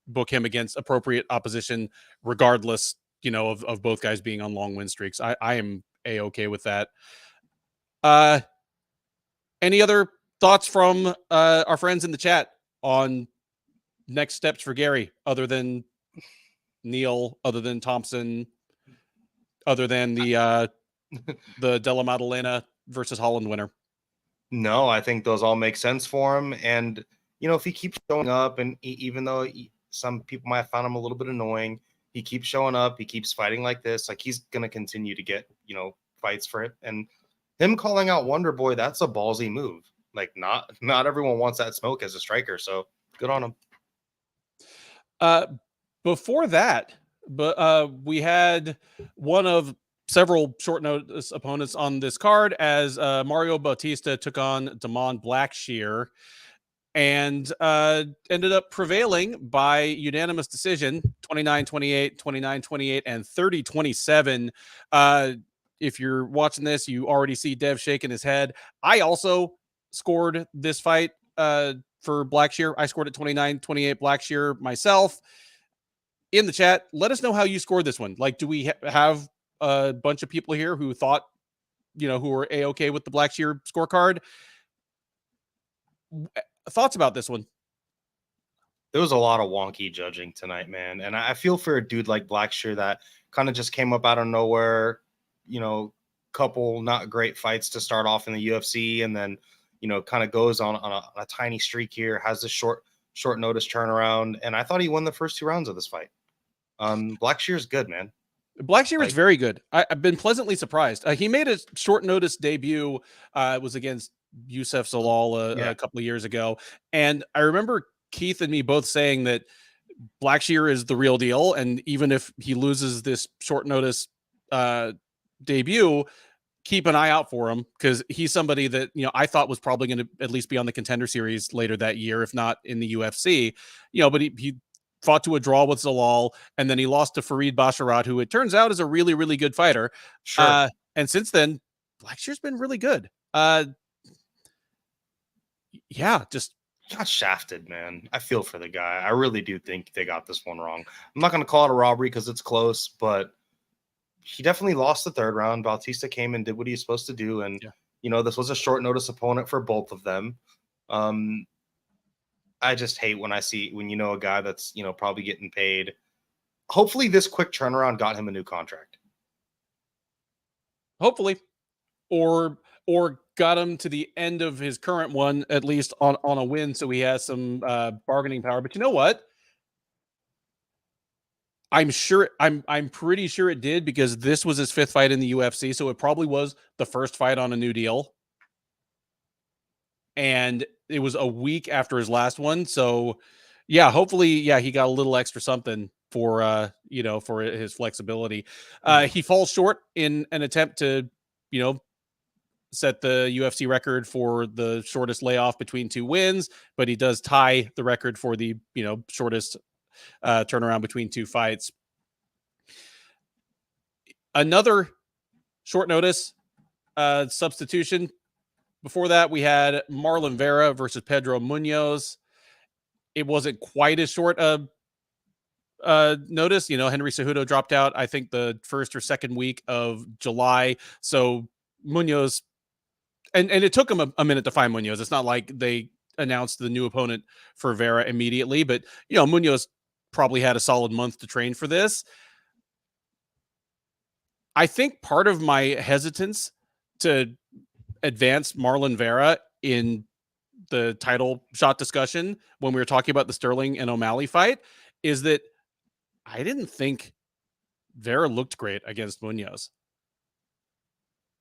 book him against appropriate opposition, regardless, of both guys being on long win streaks. I am A-okay with that. Any other thoughts from our friends in the chat on next steps for Gary, other than Neal, other than Thompson, other than the Della Maddalena versus Holland winner? No, I think those all make sense for him. And, if he keeps showing up, and even though some people might have found him a little bit annoying, he keeps showing up, he keeps fighting like this, like he's going to continue to get, fights for it. And him calling out Wonder Boy, that's a ballsy move. Like not everyone wants that smoke as a striker. So good on him. Before that, we had one of several short notice opponents on this card as Mario Bautista took on Damon Blackshear and ended up prevailing by unanimous decision, 29-28, 29-28, and 30-27. If you're watching this, you already see Dev shaking his head. I also scored this fight for Blackshear. I scored it 29-28 Blackshear myself. In the chat, let us know how you scored this one. Like, do we have a bunch of people here who thought, who were A-okay with the Blackshear scorecard? Thoughts about this one? There was a lot of wonky judging tonight, man. And I feel for a dude like Blackshear that kind of just came up out of nowhere, couple not great fights to start off in the UFC. And then, kind of goes on a tiny streak here, has this short notice turnaround. And I thought he won the first 2 rounds of this fight. Blackshear's good, man. Blackshear is very good. I've been pleasantly surprised. He made a short notice debut. It was against Youssef Zalal a couple of years ago. And I remember Keith and me both saying that Blackshear is the real deal. And even if he loses this short notice debut, keep an eye out for him, because he's somebody that, I thought was probably going to at least be on the Contender Series later that year, if not in the UFC, but he fought to a draw with Zalal, and then he lost to Farid Basharat, who it turns out is a really, really good fighter. Sure. And since then, Blackshear's been really good. Just got shafted, man. I feel for the guy. I really do think they got this one wrong. I'm not going to call it a robbery because it's close, but he definitely lost the 3rd round. Bautista came and did what he was supposed to do. And, this was a short notice opponent for both of them. I just hate when a guy that's, probably getting paid. Hopefully this quick turnaround got him a new contract. Hopefully. Or got him to the end of his current one, at least on a win, so he has some bargaining power. But you know what? I'm pretty sure it did, because this was his 5th fight in the UFC, so it probably was the first fight on a new deal. And it was a week after his last one, so Yeah, hopefully, yeah, he got a little extra something for for his flexibility. He falls short in an attempt to, you know, set the UFC record for the shortest layoff between two wins, but he does tie the record for the, shortest turnaround between two fights. Another short notice substitution. Before that, we had Marlon Vera versus Pedro Munoz. It wasn't quite as short a notice. Henry Cejudo dropped out, I think, the first or second week of July. So Munoz, and it took him a minute to find Munoz. It's not like they announced the new opponent for Vera immediately, but Munoz probably had a solid month to train for this. I think part of my hesitance to advance Marlon Vera in the title shot discussion when we were talking about the Sterling and O'Malley fight is that I didn't think Vera looked great against Munoz.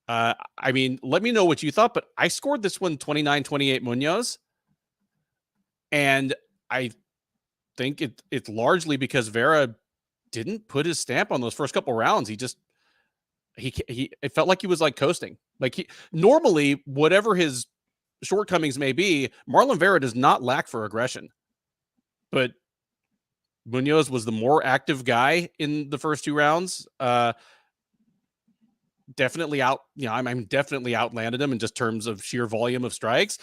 I mean, let me know what you thought, but I scored this one 29-28 Munoz. And I think it's largely because Vera didn't put his stamp on those first couple rounds. It felt like he was like coasting. Like he normally, whatever his shortcomings may be, Marlon Vera does not lack for aggression. But Munoz was the more active guy in the first two rounds. Definitely I'm definitely outlanded him in just terms of sheer volume of strikes.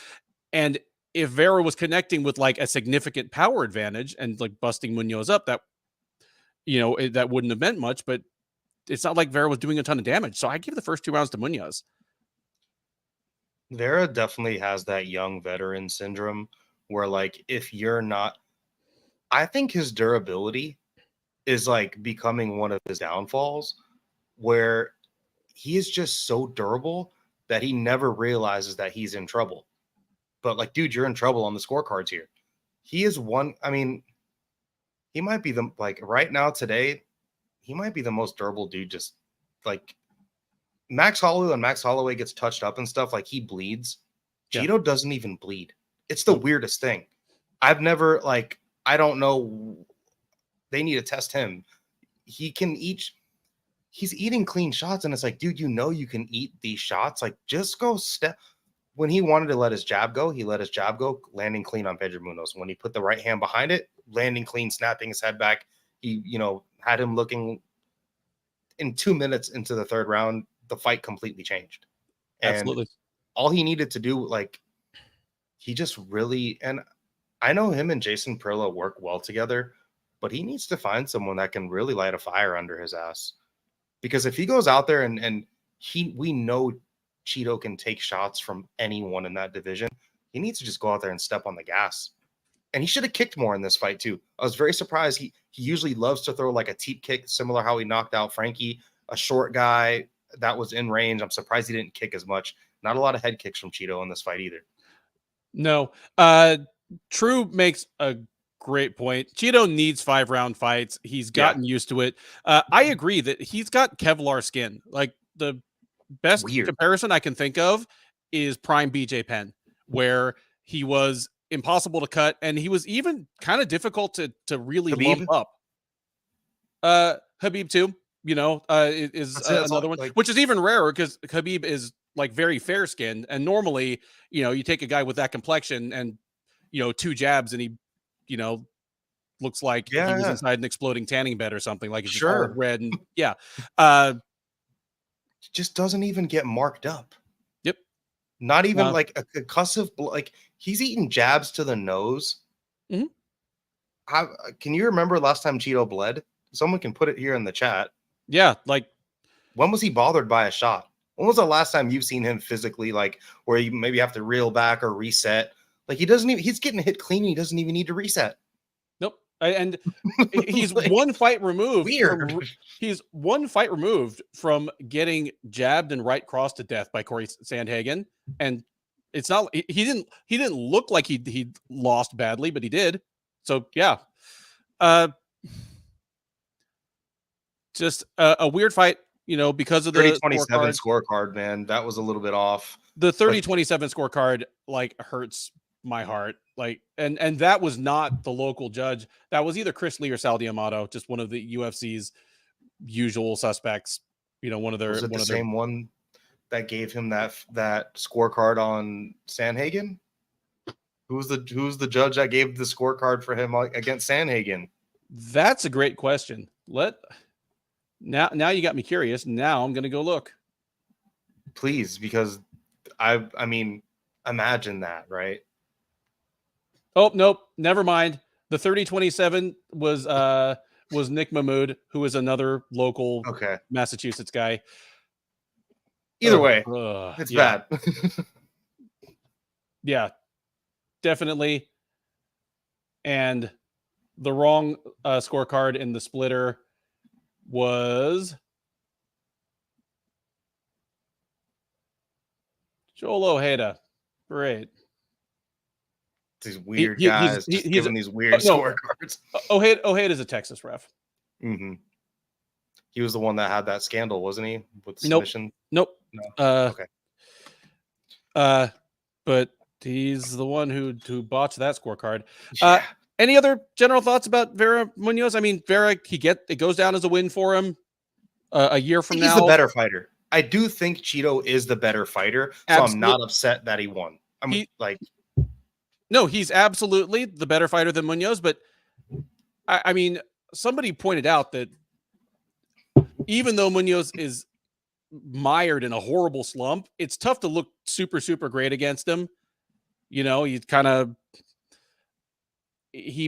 And if Vera was connecting with like a significant power advantage and like busting Munoz up, that that wouldn't have meant much. But it's not like Vera was doing a ton of damage. So I give the first two rounds to Munoz. Vera definitely has that young veteran syndrome where, like, if you're not, I think his durability is like becoming one of his downfalls, where he is just so durable that he never realizes that he's in trouble. But like, dude, you're in trouble on the scorecards here. He is one. I mean, he might be like right now today, he might be the most durable dude. Just like Max Holloway, when Max Holloway gets touched up and stuff, like he bleeds. Yeah. Cheeto doesn't even bleed. It's the weirdest thing. I've never I don't know. They need to test him. He can eat. He's eating clean shots, and it's like, dude, you can eat these shots. Like, just go step. When he wanted to let his jab go, he let his jab go, landing clean on Pedro Munoz. When he put the right hand behind it, landing clean, snapping his head back. He, had him looking. In 2 minutes into the third round, the fight completely changed. And Absolutely. all he needed to do, he just really, and I know him and Jason Perillo work well together, but he needs to find someone that can really light a fire under his ass. Because if he goes out there and we know Cheeto can take shots from anyone in that division, he needs to just go out there and step on the gas. And he should have kicked more in this fight too. I was very surprised. He usually loves to throw like a teep kick, similar how he knocked out Frankie, a short guy that was in range. I'm surprised he didn't kick as much. Not a lot of head kicks from Cheeto in this fight either. No. True makes a great point. Cheeto needs 5-round fights. He's gotten used to it. I agree that he's got Kevlar skin. Like the best comparison I can think of is prime BJ Penn, where he was impossible to cut, and he was even kind of difficult to really lump up. Habib too, is another one, which is even rarer because Habib is like very fair skinned, and normally, you take a guy with that complexion and two jabs, and he, looks like he was inside an exploding tanning bed or something. Like it's just all red and just doesn't even get marked up. Yep. Not even like a concussive, like he's eating jabs to the nose. Mm-hmm. Can you remember last time Cheeto bled? Someone can put it here in the chat. Yeah. Like, when was he bothered by a shot? When was the last time you've seen him physically, like where you maybe have to reel back or reset? Like he's getting hit clean. He doesn't even need to reset. Nope. And he's like, one fight removed. He's one fight removed from getting jabbed and right crossed to death by Corey Sandhagen. And it's not, he didn't look like he lost badly, but he did. So yeah. Just a weird fight, because of the 30-27 scorecard, man. That was a little bit off. The 30-27 scorecard like hurts my heart. Like, and that was not the local judge. That was either Chris Lee or Sal D'Amato, just one of the UFC's usual suspects. You know, one of their Was it the same one that gave him that scorecard on Sanhagen? Who's the judge that gave the scorecard for him against Sanhagen? That's a great question. Now you got me curious. Now I'm gonna go look. Please, because I mean, imagine that, right? Oh, nope, never mind. The 30-27 was Nick Mahmood, who was another local Massachusetts guy. Either way, it's bad. Yeah, definitely. And the wrong scorecard in the splitter was Joel Ojeda. Great. These weird guys he's giving these weird scorecards. Ojeda is a Texas ref. Mm-hmm. He was the one that had that scandal, wasn't he? With submission? Nope. No. Okay. But he's the one who botched that scorecard. Yeah. Any other general thoughts about Vera Munoz? I mean, Vera, it goes down as a win for him a year from now. He's the better fighter. I do think Cheeto is the better fighter, so I'm not upset that he won. No, he's absolutely the better fighter than Munoz, but I mean, somebody pointed out that even though Munoz is mired in a horrible slump, it's tough to look super, super great against him. You know, he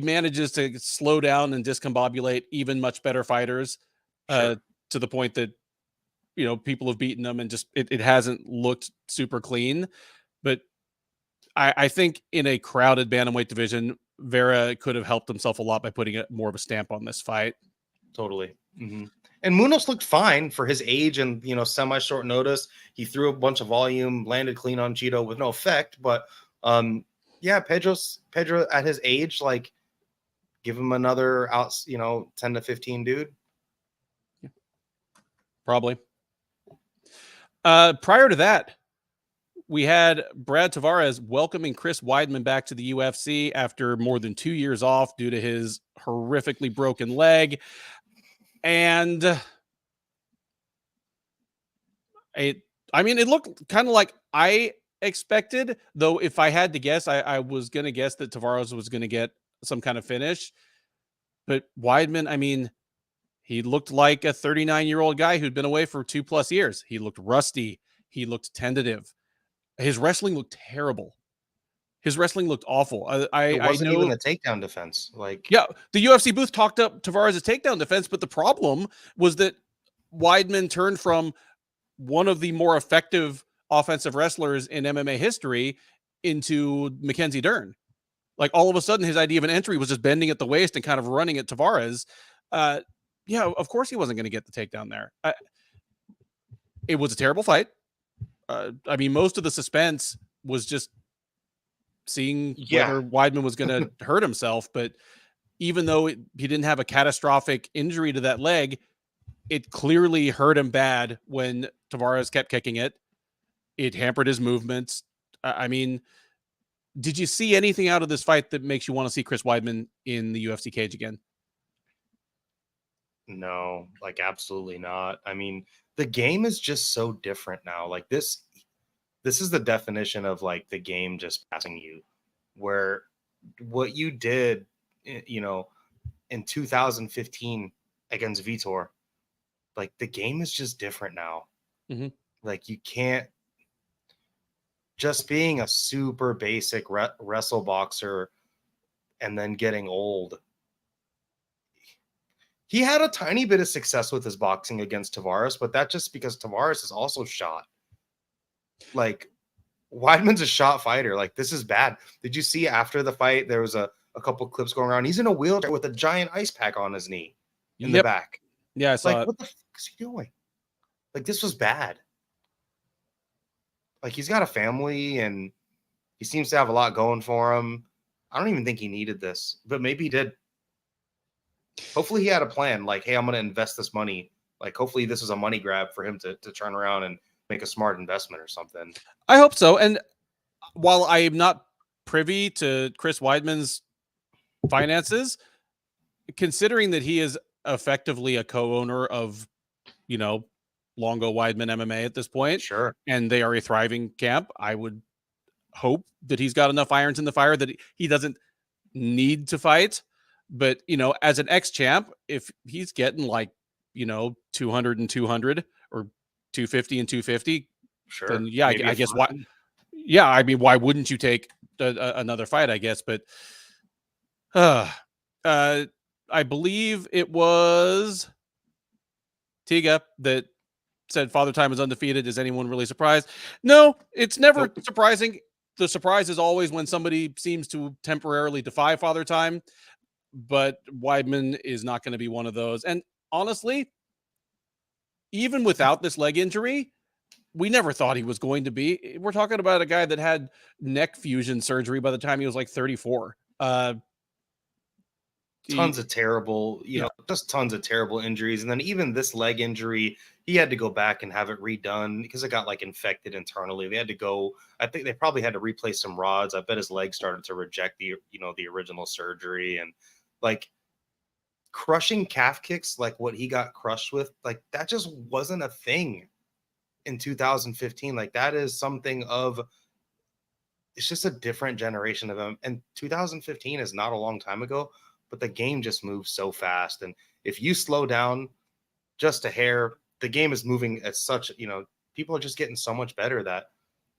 manages to slow down and discombobulate even much better fighters to the point that, you know, people have beaten them and just it hasn't looked super clean. But I think in a crowded bantamweight division, Vera could have helped himself a lot by putting more of a stamp on this fight. Totally. Mm-hmm. And Munoz looked fine for his age and, you know, semi-short notice. He threw a bunch of volume, landed clean on Cheeto with no effect. But, yeah, Pedro at his age, like, give him another 10 to 15 dude. Yeah. Probably. Prior to that, we had Brad Tavares welcoming Chris Weidman back to the UFC after more than 2 years off due to his horrifically broken leg. And it looked kind of like I expected, though. If I had to guess, I was going to guess that Tavares was going to get some kind of finish. But Weidman, I mean, he looked like a 39-year-old guy who'd been away for 2+ years. He looked rusty. He looked tentative. His wrestling looked terrible. His wrestling looked awful. It wasn't even the takedown defense. Yeah, the UFC booth talked up Tavares' takedown defense, but the problem was that Weidman turned from one of the more effective offensive wrestlers in MMA history into Mackenzie Dern. Like, all of a sudden, his idea of an entry was just bending at the waist and kind of running at Tavares. Yeah, of course he wasn't going to get the takedown there. It was a terrible fight. I mean, most of the suspense was just seeing whether Weidman was going to hurt himself. But even though he didn't have a catastrophic injury to that leg, it clearly hurt him bad when Tavares kept kicking it. It hampered his movements. I mean, did you see anything out of this fight that makes you want to see Chris Weidman in the UFC cage again? No, like, absolutely not. I mean, the game is just so different now. Like, this is the definition of, like, the game just passing you, where what you did, you know, in 2015 against Vitor, like, the game is just different now. Mm-hmm. Like, you can't just being a super basic wrestle boxer and then getting old. He had a tiny bit of success with his boxing against Tavares, but that's just because Tavares is also shot. Like, Weidman's a shot fighter. Like, this is bad. Did you see after the fight, there was a couple clips going around? He's in a wheelchair with a giant ice pack on his knee in the back. Yeah, I saw it. What the fuck is he doing? Like, this was bad. Like, he's got a family and he seems to have a lot going for him. I don't even think he needed this, but maybe he did. Hopefully he had a plan. Like, hey, I'm going to invest this money. Like, hopefully this is a money grab for him to turn around and make a smart investment or something. I hope so. And while I am not privy to Chris Weidman's finances, considering that he is effectively a co-owner of, Longo Weidman MMA at this point, Sure. and they are a thriving camp. I would hope that he's got enough irons in the fire that he doesn't need to fight. But, as an ex-champ, if he's getting 200 and 200 or 250 and 250, then Sure. yeah, Maybe I a guess why? fine. Yeah, I mean, why wouldn't you take another fight? I guess, but uh, I believe it was Tiga that said Father Time is undefeated. Is anyone really surprised? No, it's never Nope. surprising. The surprise is always when somebody seems to temporarily defy Father Time, but Weidman is not going to be one of those. And honestly, even without this leg injury, we never thought he was going to be. We're talking about a guy that had neck fusion surgery by the time he was like 34. Tons of terrible, Yeah. just tons of terrible injuries. And then even this leg injury, he had to go back and have it redone because it got infected internally. They had to go, I think they probably had to replace some rods. I bet his leg started to reject the original surgery, and crushing calf kicks like what he got crushed with, that just wasn't a thing in 2015. That is something of, it's just a different generation of him. And 2015 is not a long time ago, but the game just moves so fast. And if you slow down just a hair, the game is moving at such, people are just getting so much better that,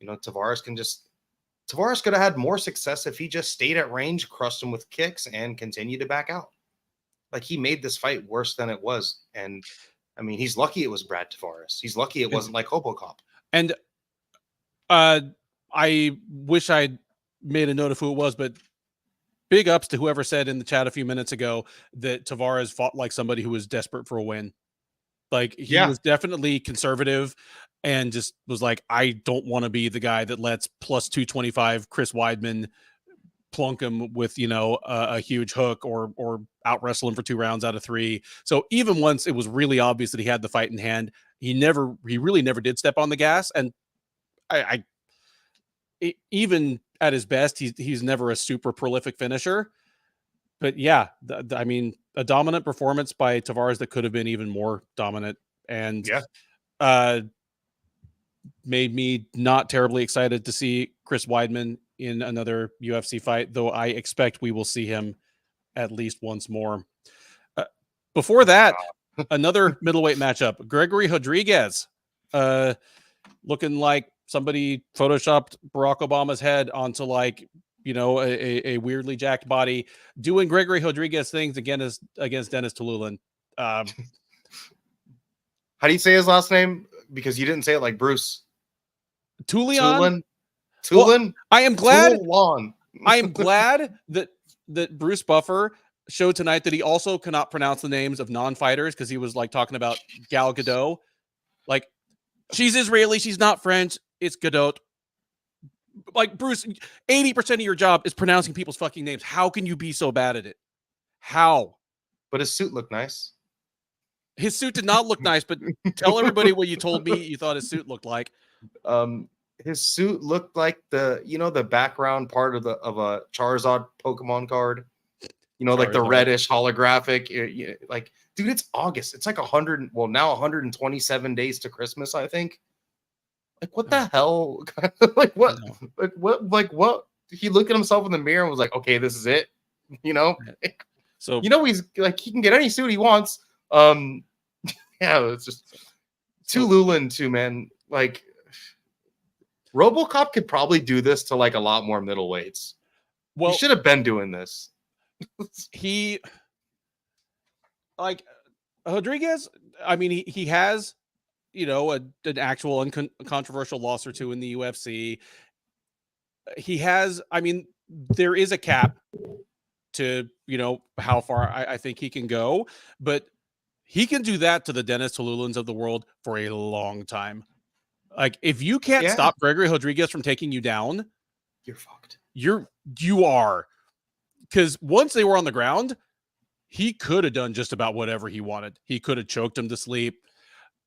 Tavares could have had more success if he just stayed at range, crushed him with kicks, and continued to back out. He made this fight worse than it was. And I mean, he's lucky it was Brad Tavares. He's lucky it wasn't like Hobocop. And I wish I'd made a note of who it was, but big ups to whoever said in the chat a few minutes ago that Tavares fought like somebody who was desperate for a win. He was definitely conservative and just was like, I don't want to be the guy that lets plus 225 Chris Weidman plunk him with, a huge hook or out wrestle him for 2 rounds out of 3. So even once it was really obvious that he had the fight in hand, he really never did step on the gas. And even at his best, he's never a super prolific finisher. But yeah, I mean, a dominant performance by Tavares that could have been even more dominant, and made me not terribly excited to see Chris Weidman in another UFC fight, though I expect we will see him at least once more. Before that, another middleweight matchup, Gregory Rodriguez, looking like somebody photoshopped Barack Obama's head onto a weirdly jacked body, doing Gregory Rodriguez things again against Dennis Tululin. How do you say his last name? Because you didn't say it like Bruce. Tulin. Well, I am glad. Tulin. I am glad that Bruce Buffer showed tonight that he also cannot pronounce the names of non-fighters, because he was talking about Gal Gadot. She's Israeli, she's not French, it's Gadot. Bruce, 80% of your job is pronouncing people's fucking names. How can you be so bad at it? How? But his suit looked nice. His suit did not look nice, but tell everybody what you told me you thought his suit looked like. His suit looked like the background part of a Charizard Pokemon card. Like the reddish holographic. Dude, it's August. It's 127 days to Christmas, I think. What the hell? What? He looked at himself in the mirror and was like, okay, this is it. So he's he can get any suit he wants. It's just Tululin too, man. RoboCop could probably do this to a lot more middleweights. Well, he should have been doing this. He Rodriguez, I mean, he has an actual uncontroversial loss or two in the UFC. He has, I mean, there is a cap to how far I think he can go, but he can do that to the Dennis Tululins of the world for a long time. If you can't stop Gregory Rodriguez from taking you down, you're fucked. You are. Because once they were on the ground, he could have done just about whatever he wanted. He could have choked him to sleep.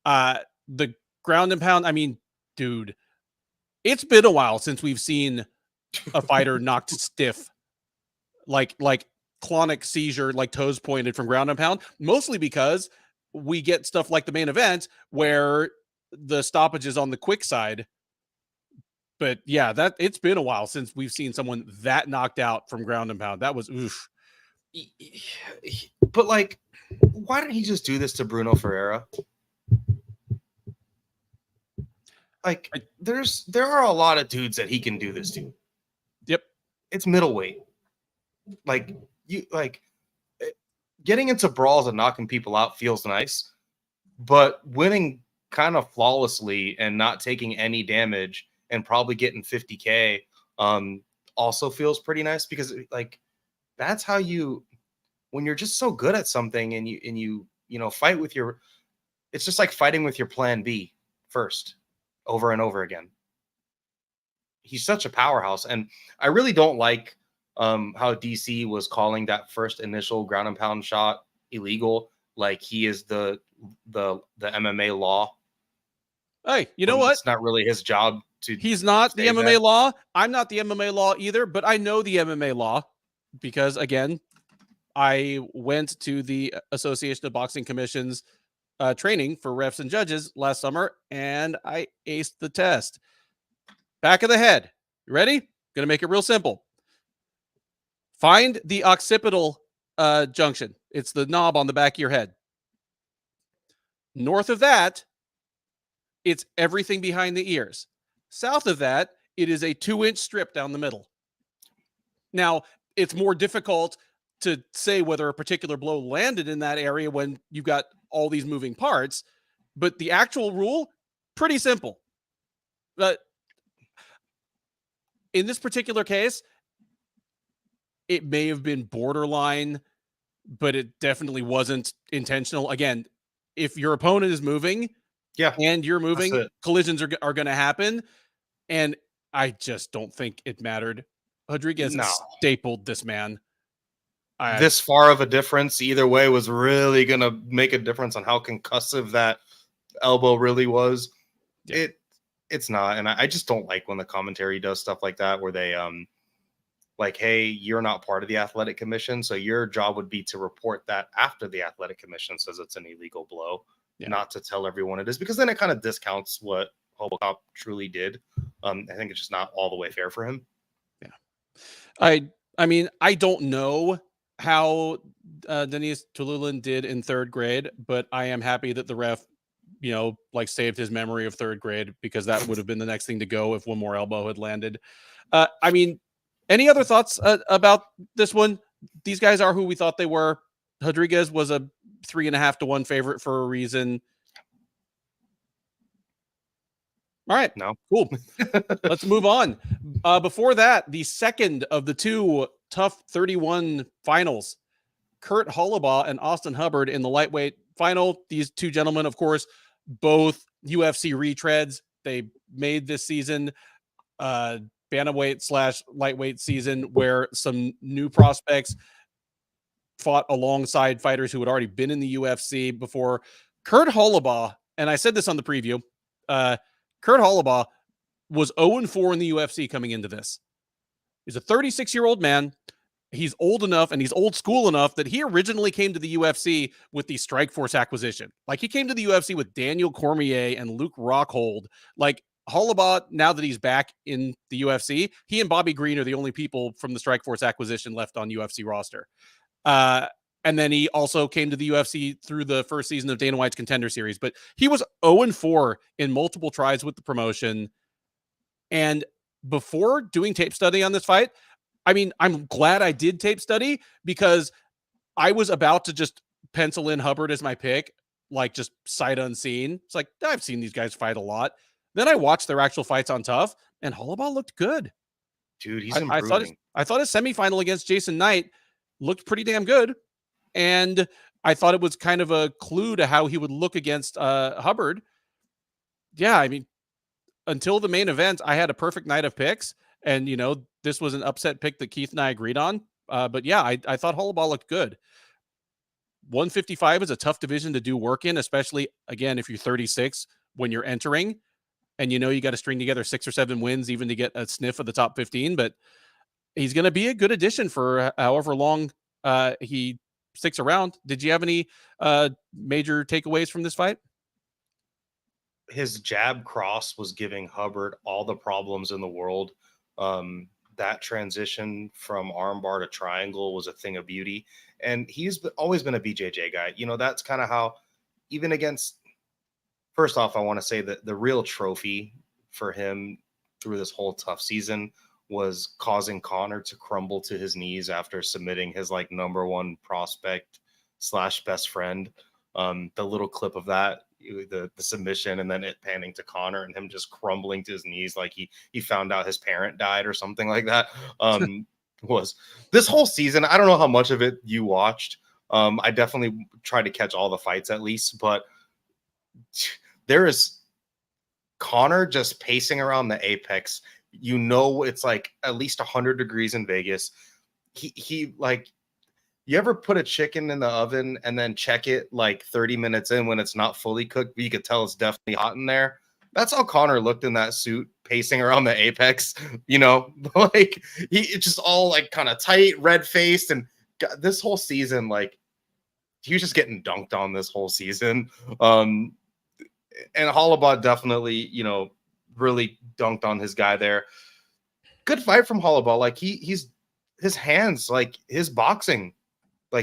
The ground and pound, I mean, dude, it's been a while since we've seen a fighter knocked stiff, like clonic seizure, like toes pointed from ground and pound, mostly because we get stuff like the main event where the stoppage is on the quick side. But yeah, that it's been a while since we've seen someone that knocked out from ground and pound. That was oof. But like, why didn't he just do this to Bruno Ferreira? Like, there are a lot of dudes that he can do this to. Yep. It's middleweight. Getting into brawls and knocking people out feels nice, but winning kind of flawlessly and not taking any damage and probably getting 50K also feels pretty nice, because like that's how you, when you're just so good at something and you fight with your, it's just like fighting with your plan B first over and over again. He's such a powerhouse, and I really don't like how DC was calling that first initial ground and pound shot illegal, like he is the MMA law. Hey, you know what? It's not really his job to. He's not the MMA law. I'm not the MMA law either, but I know the MMA law because, again, I went to the Association of Boxing Commissions training for refs and judges last summer, and I aced the test. Back of the head. You ready? Going to make it real simple. Find the occipital junction. It's the knob on the back of your head. North of that, it's everything behind the ears. South of that, it is a 2-inch strip down the middle. Now, it's more difficult to say whether a particular blow landed in that area when you've got all these moving parts, but the actual rule, pretty simple. But in this particular case, it may have been borderline, but it definitely wasn't intentional. Again, if your opponent is moving, and you're moving, collisions are going to happen. And I just don't think it mattered. Rodriguez stapled this man. This far of a difference either way was really going to make a difference on how concussive that elbow really was. Yeah. It's not. And I just don't like when the commentary does stuff like that, where they, like, hey, you're not part of the athletic commission, so your job would be to report that after the athletic commission says it's an illegal blow, not to tell everyone it is, because then it kind of discounts what Hobocop truly did. I think it's just not all the way fair for him. Yeah. I mean, I don't know how Denise Tululin did in third grade, but I am happy that the ref, saved his memory of third grade, because that would have been the next thing to go if one more elbow had landed. I mean, any other thoughts about this one? These guys are who we thought they were. Rodriguez was a 3.5 to 1 favorite for a reason. All right. No. Cool. Let's move on. Before that, the second of the two Tough 31 finals, Kurt Hollabaugh and Austin Hubbard in the lightweight final. These two gentlemen, of course, both UFC retreads. They made this season bantamweight / lightweight season, where some new prospects fought alongside fighters who had already been in the UFC before. Kurt Hollabaugh, and I said this on the preview, Kurt Hollabaugh was 0-4 in the UFC coming into this. He's a 36-year-old man. He's old enough and he's old school enough that he originally came to the UFC with the Strikeforce acquisition. Like, he came to the UFC with Daniel Cormier and Luke Rockhold. Like, Hollabaugh, now that he's back in the UFC, he and Bobby Green are the only people from the Strikeforce acquisition left on UFC roster. And then he also came to the UFC through the first season of Dana White's Contender Series. But he was 0-4 in multiple tries with the promotion. And before doing tape study on this fight, I mean, I'm glad I did tape study, because I was about to just pencil in Hubbard as my pick, like just sight unseen. It's like, I've seen these guys fight a lot. Then I watched their actual fights on Tough, and Hollabaugh looked good. Dude, he's improving. I thought his semifinal against Jason Knight looked pretty damn good. And I thought it was kind of a clue to how he would look against Hubbard. Yeah, I mean, until the main event, I had a perfect night of picks. And, this was an upset pick that Keith and I agreed on. But yeah, I thought Hollabaugh looked good. 155 is a tough division to do work in, especially, again, if you're 36 when you're entering. and you got to string together 6 or 7 wins even to get a sniff of the top 15. But he's going to be a good addition for however long he sticks around. Did you have any major takeaways from this fight? His jab cross was giving Hubbard all the problems in the world. That transition from armbar to triangle was a thing of beauty. And he's always been a BJJ guy. That's kind of how, even against, first off, I want to say that the real trophy for him through this whole tough season was causing Conor to crumble to his knees after submitting his number one prospect / best friend. The little clip of that, the submission, and then it panning to Conor and him just crumbling to his knees like he found out his parent died or something like that. Was this whole season. I don't know how much of it you watched. I definitely tried to catch all the fights at least, but there is Conor just pacing around the apex. It's like at least 100 degrees in Vegas. He you ever put a chicken in the oven and then check it 30 minutes in when it's not fully cooked, but you could tell it's definitely hot in there? That's how Conor looked in that suit, pacing around the apex. It's just all kind of tight, red faced, and this whole season, he was just getting dunked on this whole season. And Holloway definitely, really dunked on his guy there. Good fight from Holloway. He's his hands, his boxing.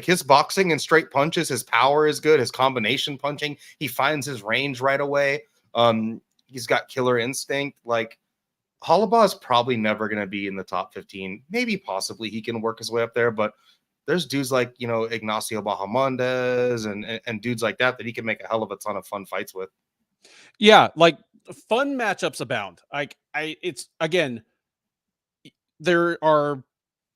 His boxing and straight punches, his power is good. His combination punching, he finds his range right away. He's got killer instinct. Holloway is probably never going to be in the top 15. Maybe possibly he can work his way up there, but there's dudes like, Ignacio Bahamondes and dudes like that he can make a hell of a ton of fun fights with. Yeah, fun matchups abound. It's again, there are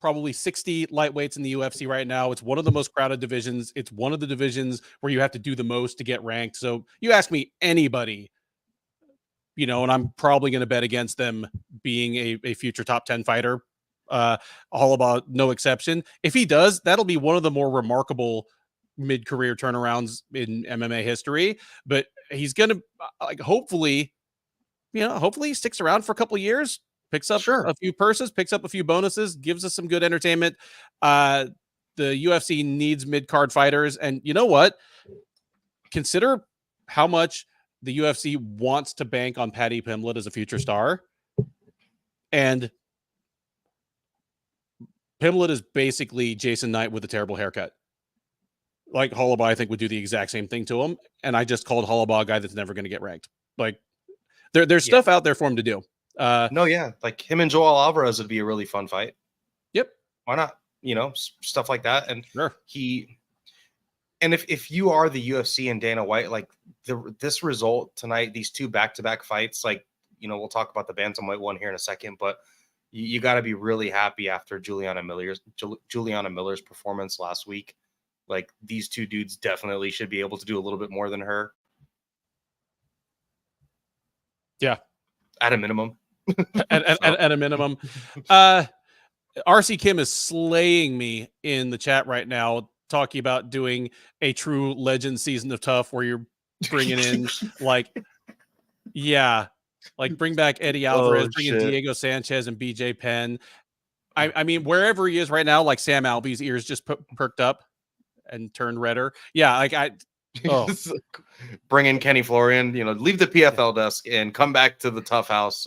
probably 60 lightweights in the UFC right now. It's one of the most crowded divisions. It's one of the divisions where you have to do the most to get ranked. So you ask me anybody, and I'm probably going to bet against them being a future top 10 fighter. All about no exception. If he does, that'll be one of the more remarkable mid-career turnarounds in MMA history. But he's going to hopefully he sticks around for a couple of years, picks up a few purses, picks up a few bonuses, gives us some good entertainment. The UFC needs mid-card fighters. And you know what? Consider how much the UFC wants to bank on Paddy Pimblett as a future star. And Pimblett is basically Jason Knight with a terrible haircut. Holloway, I think, would do the exact same thing to him. And I just called Holloway a guy that's never going to get ranked. There's stuff out there for him to do. Him and Joel Alvarez would be a really fun fight. Yep. Why not? Stuff like that. And sure. If you are the UFC and Dana White, this result tonight, these two back-to-back fights, we'll talk about the bantamweight one here in a second, but you got to be really happy after Juliana Miller's performance last week. These two dudes definitely should be able to do a little bit more than her. Yeah. At a minimum. at a minimum. RC Kim is slaying me in the chat right now, talking about doing a true legend season of Tough where you're bringing in bring back Eddie Alvarez, bring in Diego Sanchez and BJ Penn. I mean, wherever he is right now, Sam Alvey's ears just perked up and turned redder. Yeah, bring in Kenny Florian, leave the PFL desk and come back to the Tough House.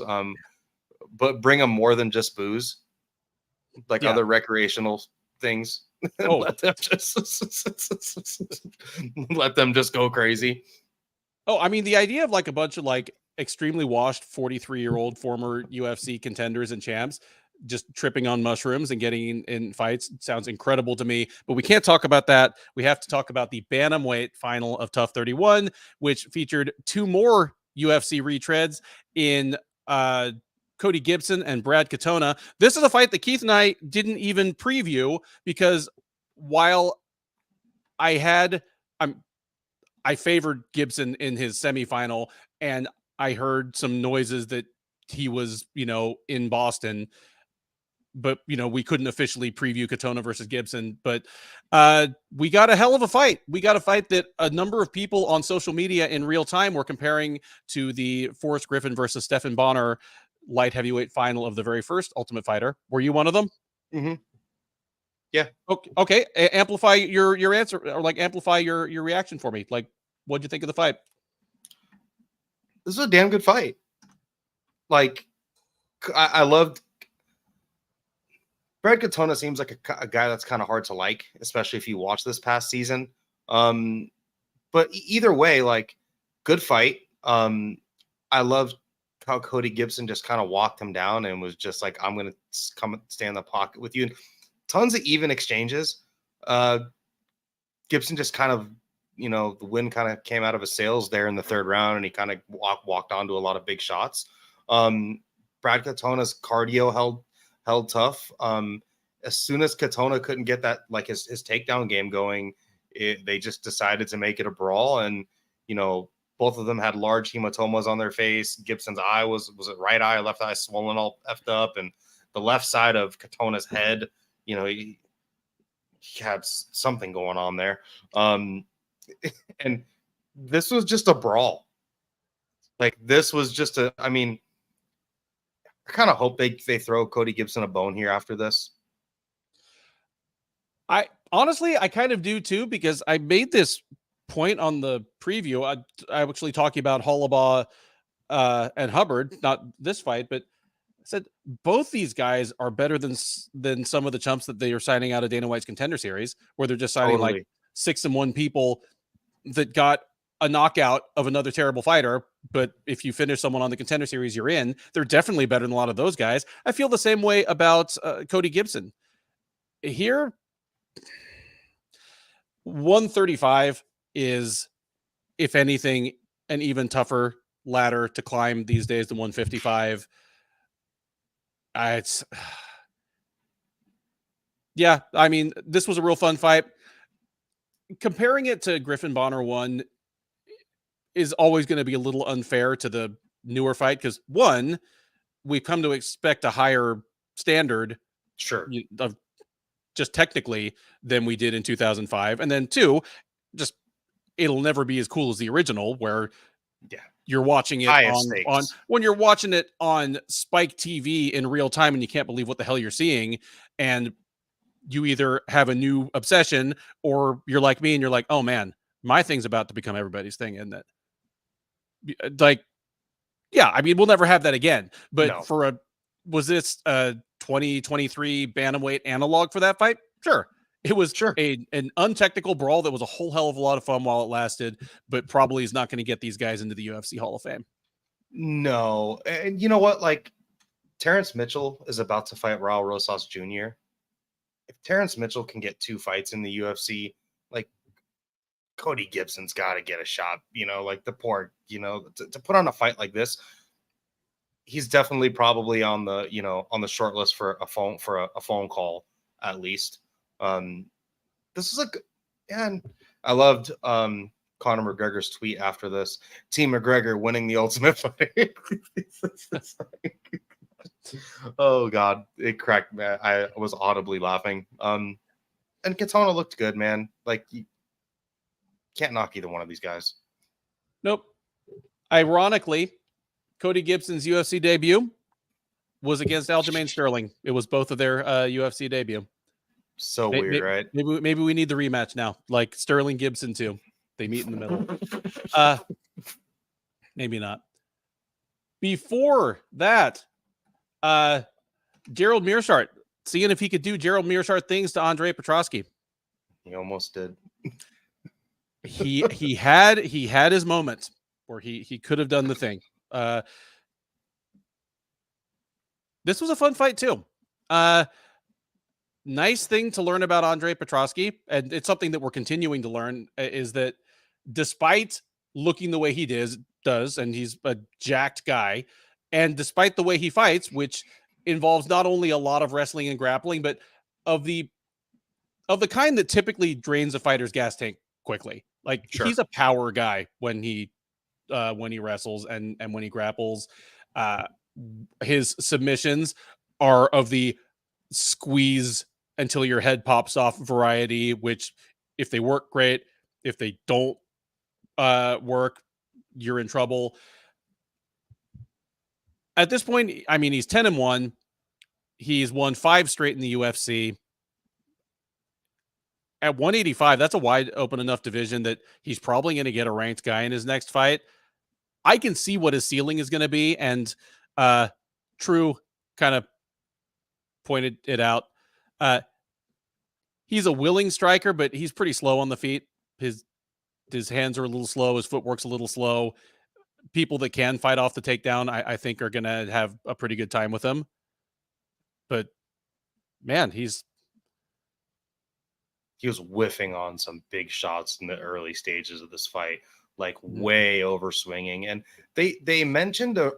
But bring him more than just booze, other recreational things. Let them just go crazy. Oh, I mean, the idea of a bunch of extremely washed 43-year-old former UFC contenders and champs just tripping on mushrooms and getting in fights sounds incredible to me, but we can't talk about that. We have to talk about the bantamweight final of Tough 31, which featured 2 more UFC retreads in Cody Gibson and Brad Katona. This is a fight that Keith and I didn't even preview because while I favored Gibson in his semifinal and I heard some noises that he was, in Boston, but we couldn't officially preview Katona versus Gibson. But we got a hell of a fight. We got a fight that a number of people on social media in real time were comparing to the Forrest Griffin versus Stephan Bonnar light heavyweight final of the very first Ultimate Fighter. Were you one of them? Mm-hmm. Yeah. Okay. Amplify your answer, or like amplify your reaction for me. Like, what'd you think of the fight? This is a damn good fight. Like, I loved. Brad Katona seems like a guy that's kind of hard to like, especially if you watch this past season. But either way, like, good fight. I loved how Cody Gibson just kind of walked him down and was just like, I'm going to come stay in the pocket with you. And tons of even exchanges. Gibson just kind of, the wind kind of came out of his sails there in the third round, and he kind of walked onto a lot of big shots. Brad Katona's cardio held tough. As soon as Katona couldn't get that, like his takedown game going, they just decided to make it a brawl. And, both of them had large hematomas on their face. Gibson's eye was it right eye, left eye swollen, all effed up. And the left side of Katona's head, he had something going on there. And this was just a brawl. Like, this was just I kind of hope they throw Cody Gibson a bone here after this. I honestly kind of do too, because I made this point on the preview. I actually talking about Hollabaugh and Hubbard, not this fight, but I said both these guys are better than some of the chumps that they are signing out of Dana White's Contender Series, where they're just signing like 6-1 people that got a knockout of another terrible fighter. But if you finish someone on the Contender Series, you're in. They're definitely better than a lot of those guys. I feel the same way about Cody Gibson. Here, 135 is, if anything, an even tougher ladder to climb these days than 155. Yeah, I mean, this was a real fun fight. Comparing it to Griffin Bonnar 1 is always going to be a little unfair to the newer fight, because one, we've come to expect a higher standard, sure, of just technically than we did in 2005, and then two, just it'll never be as cool as the original, where you're watching it on when you're watching it on Spike TV in real time and you can't believe what the hell you're seeing, and you either have a new obsession or you're like me and you're like, oh man, my thing's about to become everybody's thing, isn't it? Like, yeah, I mean, we'll never have that again. But no. Was this a 2023 bantamweight analog for that fight? Sure. It was an untechnical brawl that was a whole hell of a lot of fun while it lasted, but probably is not going to get these guys into the UFC Hall of Fame. No. And you know what? Like, Terrence Mitchell is about to fight Raul Rosas Jr. If Terrence Mitchell can get 2 fights in the UFC, like, Cody Gibson's got to get a shot, like the poor, to put on a fight like this. He's definitely probably on the, on the short list for a phone call, at least. This is and I loved Conor McGregor's tweet after this. Team McGregor winning the Ultimate Fight. Oh God, it cracked me. I was audibly laughing. And Katona looked good, man. Like, you can't knock either one of these guys. Nope. Ironically, Cody Gibson's UFC debut was against Aljamain Sterling. It was both of their UFC debut. So weird, right? Maybe we need the rematch now, like Sterling Gibson too. They meet in the middle. Maybe not. Before that, Gerald Meerschaert, seeing if he could do Gerald Meerschaert things to Andre Petroski. He almost did. He had his moments where he could have done the thing. This was a fun fight too. Nice thing to learn about Andre Petroski, and it's something that we're continuing to learn, is that despite looking the way he does, and he's a jacked guy, and despite the way he fights, which involves not only a lot of wrestling and grappling, but of the kind that typically drains a fighter's gas tank quickly. Like, he's a power guy when he wrestles and when he grapples. His submissions are of the squeeze until your head pops off variety, which if they work, great. If they don't work, you're in trouble. At this point, I mean, he's 10-1. He's won 5 straight in the UFC. At 185, that's a wide open enough division that he's probably going to get a ranked guy in his next fight. I can see what his ceiling is going to be. And True kind of pointed it out. He's a willing striker, but he's pretty slow on the feet. His hands are a little slow. His footwork's a little slow. People that can fight off the takedown, I think, are going to have a pretty good time with him. But man, he was whiffing on some big shots in the early stages of this fight, like way over swinging. And they mentioned a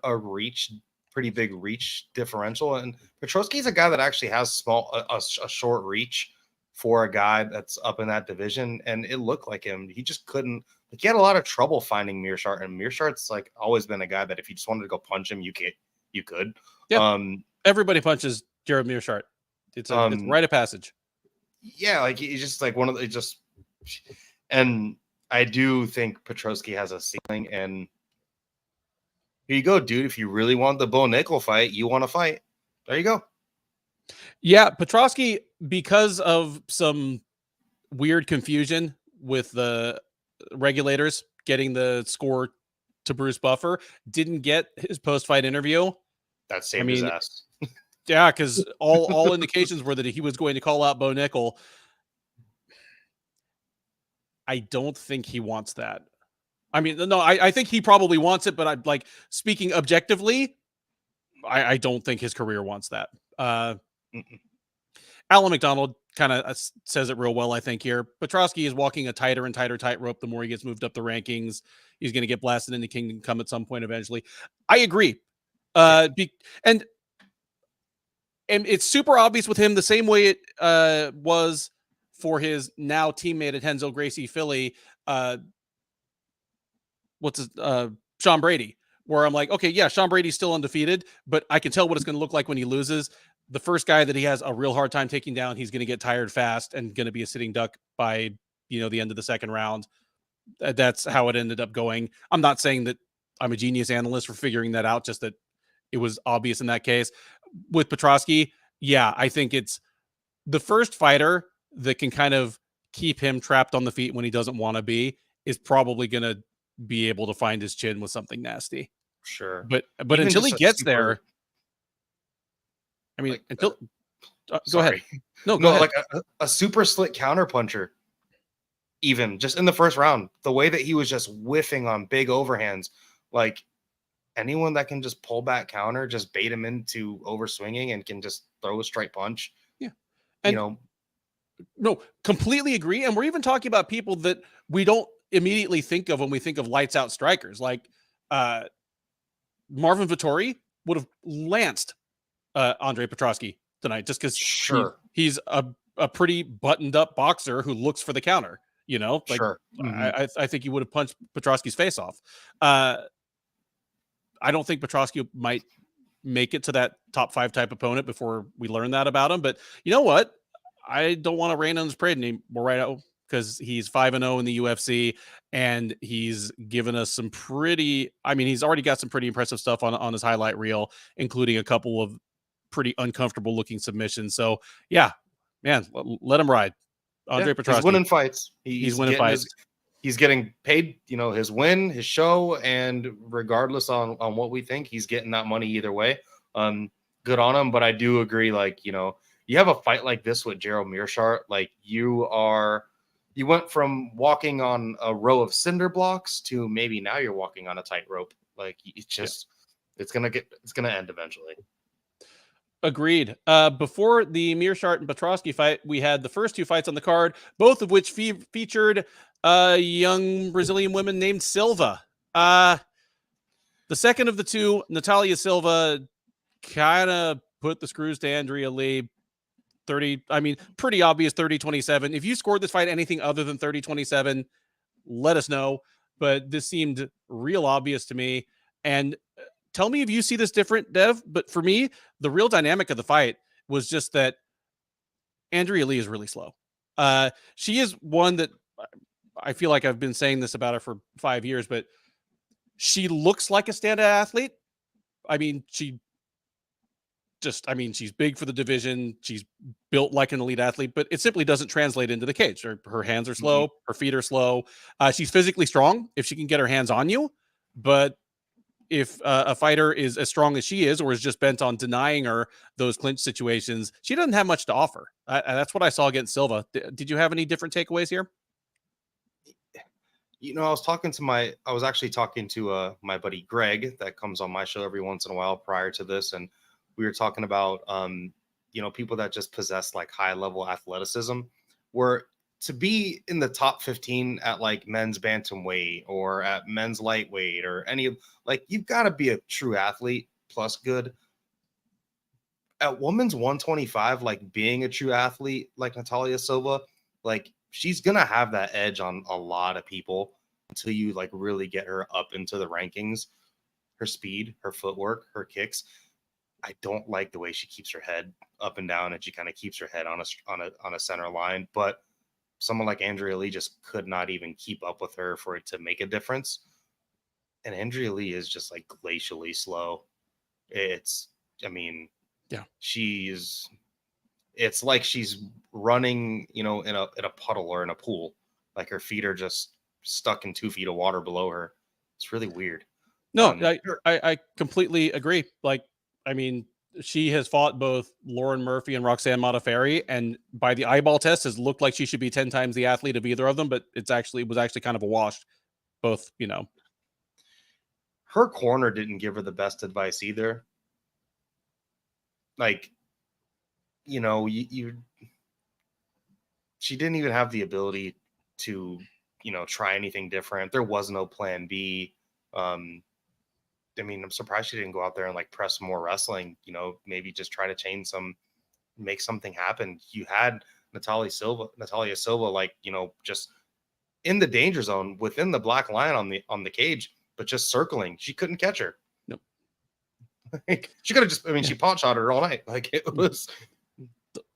pretty big reach differential. And Petrosky's a guy that actually has a short reach for a guy that's up in that division. And it looked like him. He just couldn't. Like, he had a lot of trouble finding Mearshart, and Mearshart's like always been a guy that if you just wanted to go punch him, you could. Yep. Everybody punches Jared Mearshart. It's a rite of passage. Yeah, like he's just like one of the just, and I do think Petrosky has a ceiling. And here you go, dude. If you really want the Bo Nickel fight, you want to fight. There you go. Yeah, Petrosky, because of some weird confusion with the regulators getting the score to Bruce Buffer, didn't get his post-fight interview. That saved his ass. Yeah, because all indications were that he was going to call out Bo Nickel. I don't think he wants that. I mean, no, I think he probably wants it, but I'm like, speaking objectively, I don't think his career wants that. Alan McDonald kind of says it real well, I think, here. Petrosky is walking a tighter and tighter tightrope the more he gets moved up the rankings. He's going to get blasted into Kingdom Come at some point eventually. I agree. And it's super obvious with him, the same way it was for his now teammate at Henzo Gracie Philly. Sean Brady, where I'm like, okay, yeah, Sean Brady's still undefeated, but I can tell what it's going to look like when he loses. The first guy that he has a real hard time taking down, he's going to get tired fast and going to be a sitting duck by, the end of the second round. That's how it ended up going. I'm not saying that I'm a genius analyst for figuring that out, just that it was obvious in that case. With Petrosky, yeah, I think it's the first fighter that can kind of keep him trapped on the feet when he doesn't want to be is probably going to be able to find his chin with something nasty. Sure. But even until he gets there, I mean, like, until go ahead. No, go ahead. Like a super slick counter puncher, even just in the first round, the way that he was just whiffing on big overhands, like anyone that can just pull back counter, just bait him into overswinging and can just throw a straight punch. Yeah. And, no, completely agree. And we're even talking about people that we don't immediately think of when we think of lights out strikers. Like Marvin Vettori would have lanced Andre Petrosky tonight just because he's a pretty buttoned up boxer who looks for the counter, like I think he would have punched Petrosky's face off. I don't think Petrosky might make it to that top 5 type opponent before we learn that about him. But you know what? I don't want to rain on his parade anymore right now because he's 5-0 in the UFC and he's given us some he's already got some pretty impressive stuff on his highlight reel, including a couple of pretty uncomfortable looking submissions. So yeah, man, let him ride. Andre Petrosky. He's winning fights. He's winning fights. He's getting paid, his win, his show, and regardless on what we think, he's getting that money either way. Good on him. But I do agree, you have a fight like this with Gerald Mearshart, like you went from walking on a row of cinder blocks to maybe now you're walking on a tightrope. Like it's just, it's gonna end eventually. Agreed. Before the Mearshart and Petrosky fight, we had the first 2 fights on the card, both of which featured a young Brazilian woman named Silva. The second of the 2, Natalia Silva, kind of put the screws to Andrea Lee. Pretty obvious 30-27. If you scored this fight anything other than 30-27, let us know. But this seemed real obvious to me. And tell me if you see this different, Dev. But for me, the real dynamic of the fight was just that Andrea Lee is really slow. She is one that I feel like I've been saying this about her for 5 years, but she looks like a standout athlete. I mean, she's big for the division. She's built like an elite athlete, but it simply doesn't translate into the cage. Her hands are slow. Her feet are slow. She's physically strong if she can get her hands on you, but if a fighter is as strong as she is, or is just bent on denying her those clinch situations, she doesn't have much to offer. That's what I saw against Silva. Did you have any different takeaways here? I was actually talking to my buddy Greg that comes on my show every once in a while prior to this. And we were talking about, people that just possess like high level athleticism, where to be in the top 15 at like men's bantamweight or at men's lightweight or you've got to be a true athlete plus good. At women's 125, like being a true athlete like Natalia Silva, like she's gonna have that edge on a lot of people until you like really get her up into the rankings. Her speed, her footwork, her kicks. I don't like the way she keeps her head up and down, and she kind of keeps her head on a center line. But someone like Andrea Lee just could not even keep up with her for it to make a difference. And Andrea Lee is just like glacially slow. It's like she's running, in a puddle or in a pool. Like her feet are just stuck in 2 feet of water below her. It's really weird. No, I completely agree. She has fought both Lauren Murphy and Roxanne Modafferi, and by the eyeball test has looked like she should be 10 times the athlete of either of them, but it was actually kind of a wash. Both, Her corner didn't give her the best advice either. Like, she didn't even have the ability to, try anything different. There was no plan B. I'm surprised she didn't go out there and like press more wrestling, maybe just try to make something happen. You had Natalia Silva, like, just in the danger zone within the black line on the cage, but just circling. She couldn't catch her. Nope. She could have just, she pot shot her all night. Like it was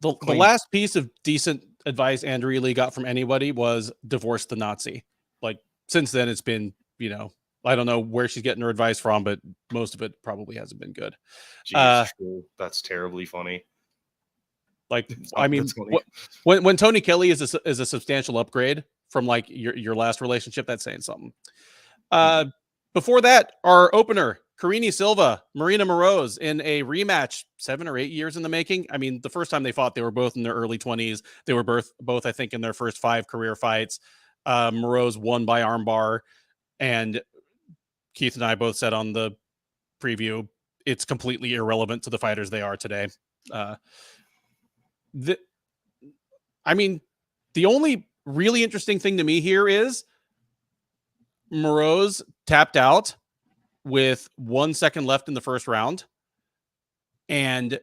the last piece of decent advice Andrea Lee got from anybody was divorce the Nazi. Like since then it's been, I don't know where she's getting her advice from, but most of it probably hasn't been good. Jeez, that's terribly funny. Like, when Tony Kelly is a substantial upgrade from like your last relationship, that's saying something. Before that, our opener, Karine Silva, Marina Moroz in a rematch 7 or 8 years in the making. I mean, the first time they fought, they were both in their early 20s. They were both, I think, in their first 5 career fights. Moroz won by armbar, and Keith and I both said on the preview, it's completely irrelevant to the fighters they are today. The only really interesting thing to me here is Moroz tapped out with 1 second left in the first round. And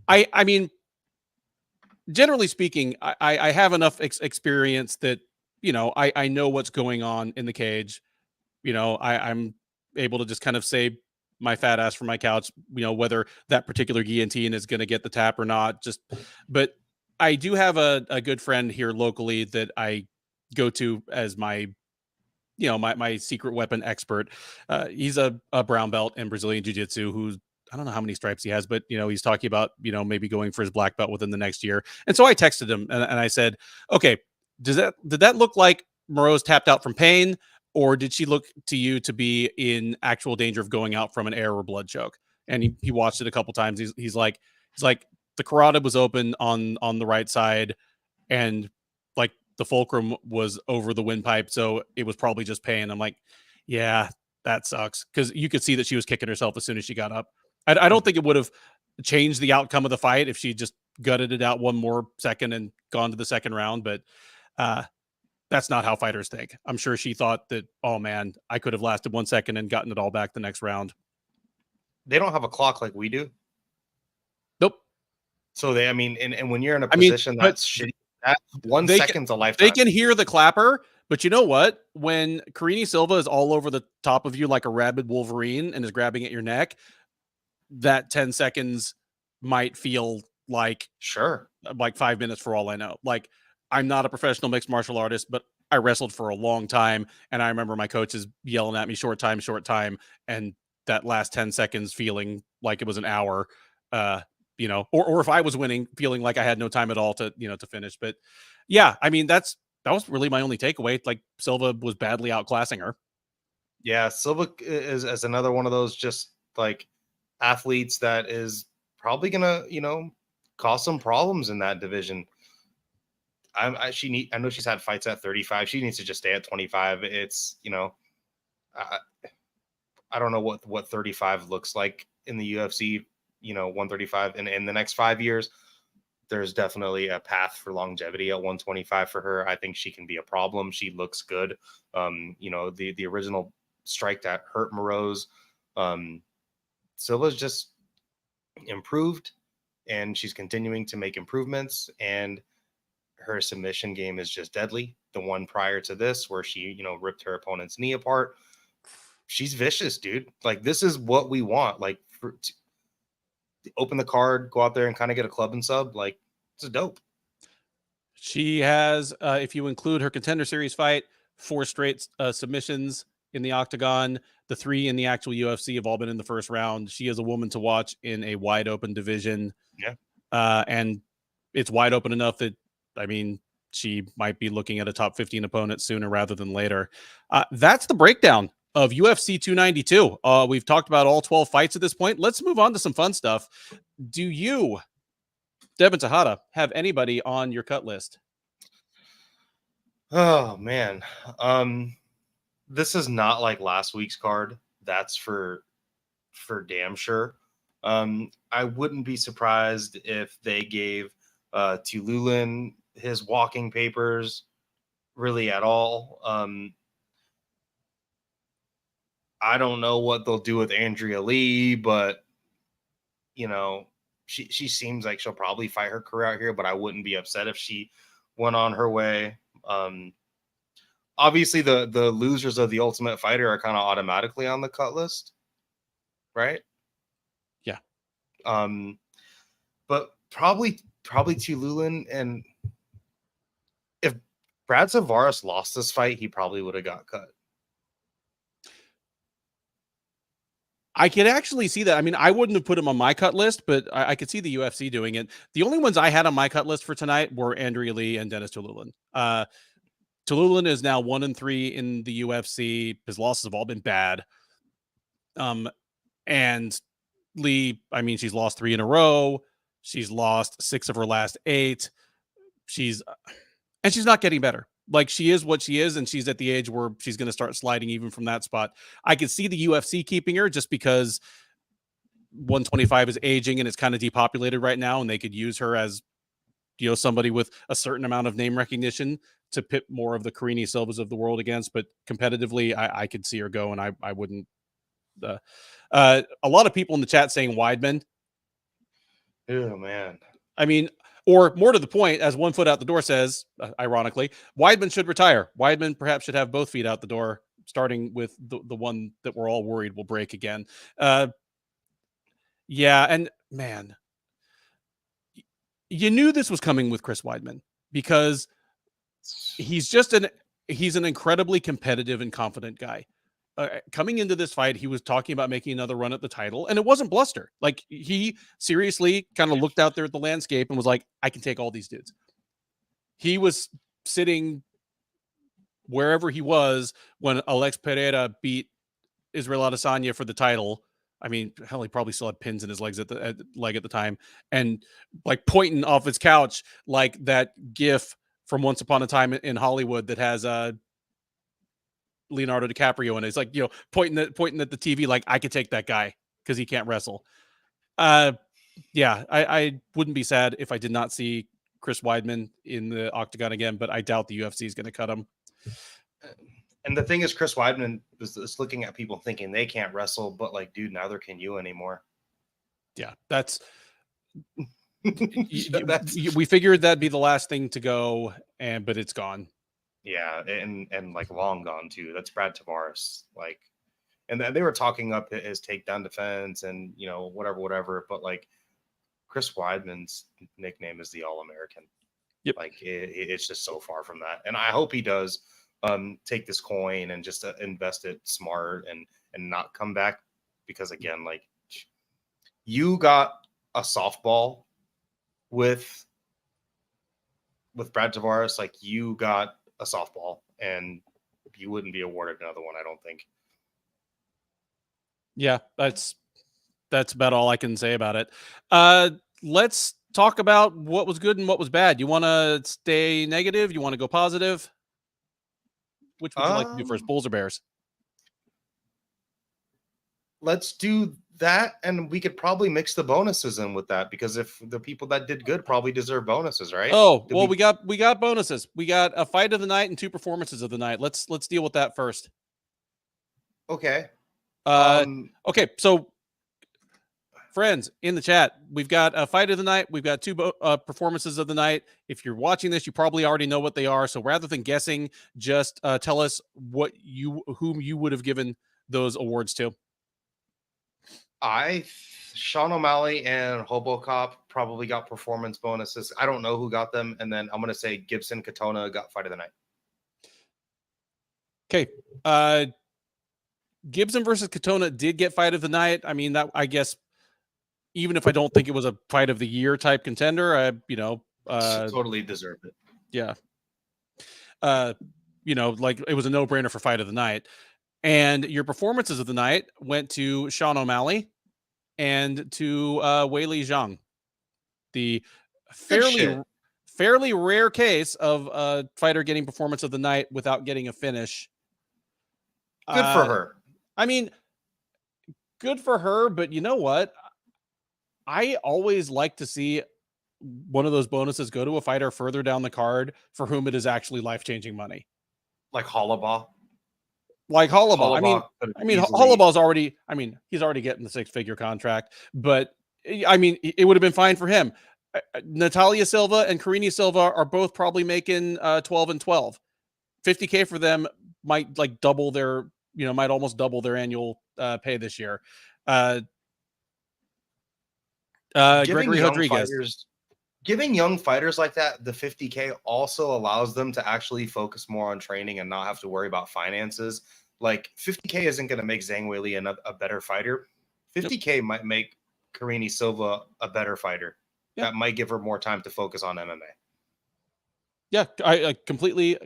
I mean, generally speaking, I have enough experience that, I know what's going on in the cage. I'm able to just kind of say my fat ass from my couch, whether that particular guillotine is going to get the tap or not. But I do have a good friend here locally that I go to as my secret weapon expert. He's a brown belt in Brazilian Jiu-Jitsu who's, I don't know how many stripes he has, but he's talking about, maybe going for his black belt within the next year. And so I texted him and I said, okay, did that look like Moroz tapped out from pain, or did she look to you to be in actual danger of going out from an air or blood choke? And he watched it a couple times. He's like the carotid was open on the right side, and like the fulcrum was over the windpipe, so it was probably just pain. I'm like, yeah, that sucks, because you could see that she was kicking herself as soon as she got up. I don't think it would have changed the outcome of the fight if she just gutted it out 1 more second and gone to the second round, but that's not how fighters think. I'm sure she thought that, oh man, I could have lasted 1 second and gotten it all back the next round. They don't have a clock like we do. Nope. So and when you're in a position that's shitty, that 1 second's a lifetime. They can hear the clapper, but you know what? When Karine Silva is all over the top of you like a rabid Wolverine and is grabbing at your neck, that 10 seconds might feel like Sure. 5 minutes for all I know. Like, I'm not a professional mixed martial artist, but I wrestled for a long time. And I remember my coaches yelling at me, short time, short time. And that last 10 seconds feeling like it was an hour, or if I was winning, feeling like I had no time at all to finish. But yeah, I mean, that was really my only takeaway. Like, Silva was badly outclassing her. Yeah, Silva is another one of those just like athletes that is probably gonna, cause some problems in that division. I know she's had fights at 35. She needs to just stay at 25. It's, I, I don't know what 35 looks like in the UFC, 135 in the next 5 years. There's definitely a path for longevity at 125 for her. I think she can be a problem. She looks good. The original strike that hurt Moroz. Silva's just improved, and she's continuing to make improvements, and her submission game is just deadly. The one prior to this where she, ripped her opponent's knee apart. She's vicious, dude. Like, this is what we want. Like, to open the card, go out there and kind of get a club and sub. Like, it's dope. She has, if you include her Contender Series fight, 4 straight submissions in the octagon. The 3 in the actual UFC have all been in the first round. She is a woman to watch in a wide open division. Yeah. And it's wide open enough that, I mean, she might be looking at a top 15 opponent sooner rather than later. That's the breakdown of UFC 292. We've talked about all 12 fights at this point. Let's move on to some fun stuff. Do you, Devin Tejada, have anybody on your cut list? Oh man. This is not like last week's card. That's for damn sure. I wouldn't be surprised if they gave Tululin his walking papers really at all. I don't know what they'll do with Andrea Lee, but she seems like she'll probably fight her career out here, but I wouldn't be upset if she went on her way. Obviously the losers of the Ultimate Fighter are kind of automatically on the cut list, right? Yeah. But probably Tululin, and if Brad Tavares lost this fight, he probably would have got cut. I could actually see that. I mean, I wouldn't have put him on my cut list, but I could see the UFC doing it. The only ones I had on my cut list for tonight were Andrea Lee and Dennis Tululin. Tululin is now 1-3 in the UFC. His losses have all been bad. And Lee, I mean, she's lost 3 in a row. She's lost 6 of her last 8. She's not getting better. Like, she is what she is, and she's at the age where she's going to start sliding even from that spot. I could see the UFC keeping her just because 125 is aging and it's kind of depopulated right now, and they could use her as, somebody with a certain amount of name recognition to pit more of the Carini Silvas of the world against. But competitively, I could see her go, and I wouldn't. A lot of people in the chat saying Weidman. Oh man. I mean, or more to the point, as One Foot Out the Door says, ironically, Weidman should retire. Weidman perhaps should have both feet out the door, starting with the one that we're all worried will break again. Yeah, and man, you knew this was coming with Chris Weidman because he's an incredibly competitive and confident guy. Coming into this fight, he was talking about making another run at the title, and it wasn't bluster. Like, he seriously kind of looked out there at the landscape and was like, I can take all these dudes. He was sitting wherever he was when Alex Pereira beat Israel Adesanya for the title. I mean, hell, he probably still had pins in his legs at the time, and like pointing off his couch like that GIF from Once Upon a Time in Hollywood that has Leonardo DiCaprio, and it's like, pointing at the TV like, I could take that guy because he can't wrestle. Yeah, I wouldn't be sad if I did not see Chris Weidman in the octagon again, but I doubt the UFC is going to cut him. And the thing is, Chris Weidman is looking at people thinking they can't wrestle, but like, dude, neither can you anymore. Yeah, that's we figured that'd be the last thing to go, but it's gone. Yeah, and like long gone too. That's Brad Tavares. Like, and they were talking up his takedown defense and whatever. But like, Chris Weidman's nickname is the All-American. Yep. Like it's just so far from that. And I hope he does take this coin and just invest it smart and not come back, because again, like, you got a softball with Brad Tavares, like you got a softball, and you wouldn't be awarded another one, I don't think. Yeah, that's about all I can say about it. Let's talk about what was good and what was bad. You want to stay negative? You want to go positive? Which would you like to do first, Bulls or Bears? Let's do that, and we could probably mix the bonuses in with that, because if the people that did good probably deserve bonuses, right? Oh, well, we got bonuses. We got a fight of the night and 2 performances of the night. Let's deal with that first. Okay. Okay, so friends in the chat, we've got a fight of the night. We've got 2 performances of the night. If you're watching this, you probably already know what they are. So rather than guessing, just tell us whom you would have given those awards to. Sean O'Malley and Hobocop probably got performance bonuses. I don't know who got them. And then I'm going to say Gibson Katona got fight of the night. Okay. Gibson versus Katona did get fight of the night. I mean, that, I guess, even if I don't think it was a fight of the year type contender, totally deserved it. Yeah. Like it was a no-brainer for fight of the night. And your performances of the night went to Sean O'Malley and to Weili Zhang. The fairly rare case of a fighter getting performance of the night without getting a finish. Good for her. I mean, good for her, but you know what? I always like to see one of those bonuses go to a fighter further down the card for whom it is actually life-changing money. Like Hollabaugh. I mean, Hollabaw's already, he's already getting the 6-figure contract, but I mean, it would have been fine for him. Natalia Silva and Karine Silva are both probably making 12 and 12. $50K for them might like double their, might almost double their annual pay this year. Gregory Rodriguez. Giving young fighters like that the $50K also allows them to actually focus more on training and not have to worry about finances. Like $50K isn't going to make Zhang Weili a better fighter. $50K might make Karine Silva a better fighter. Yep. That might give her more time to focus on MMA. Yeah, I completely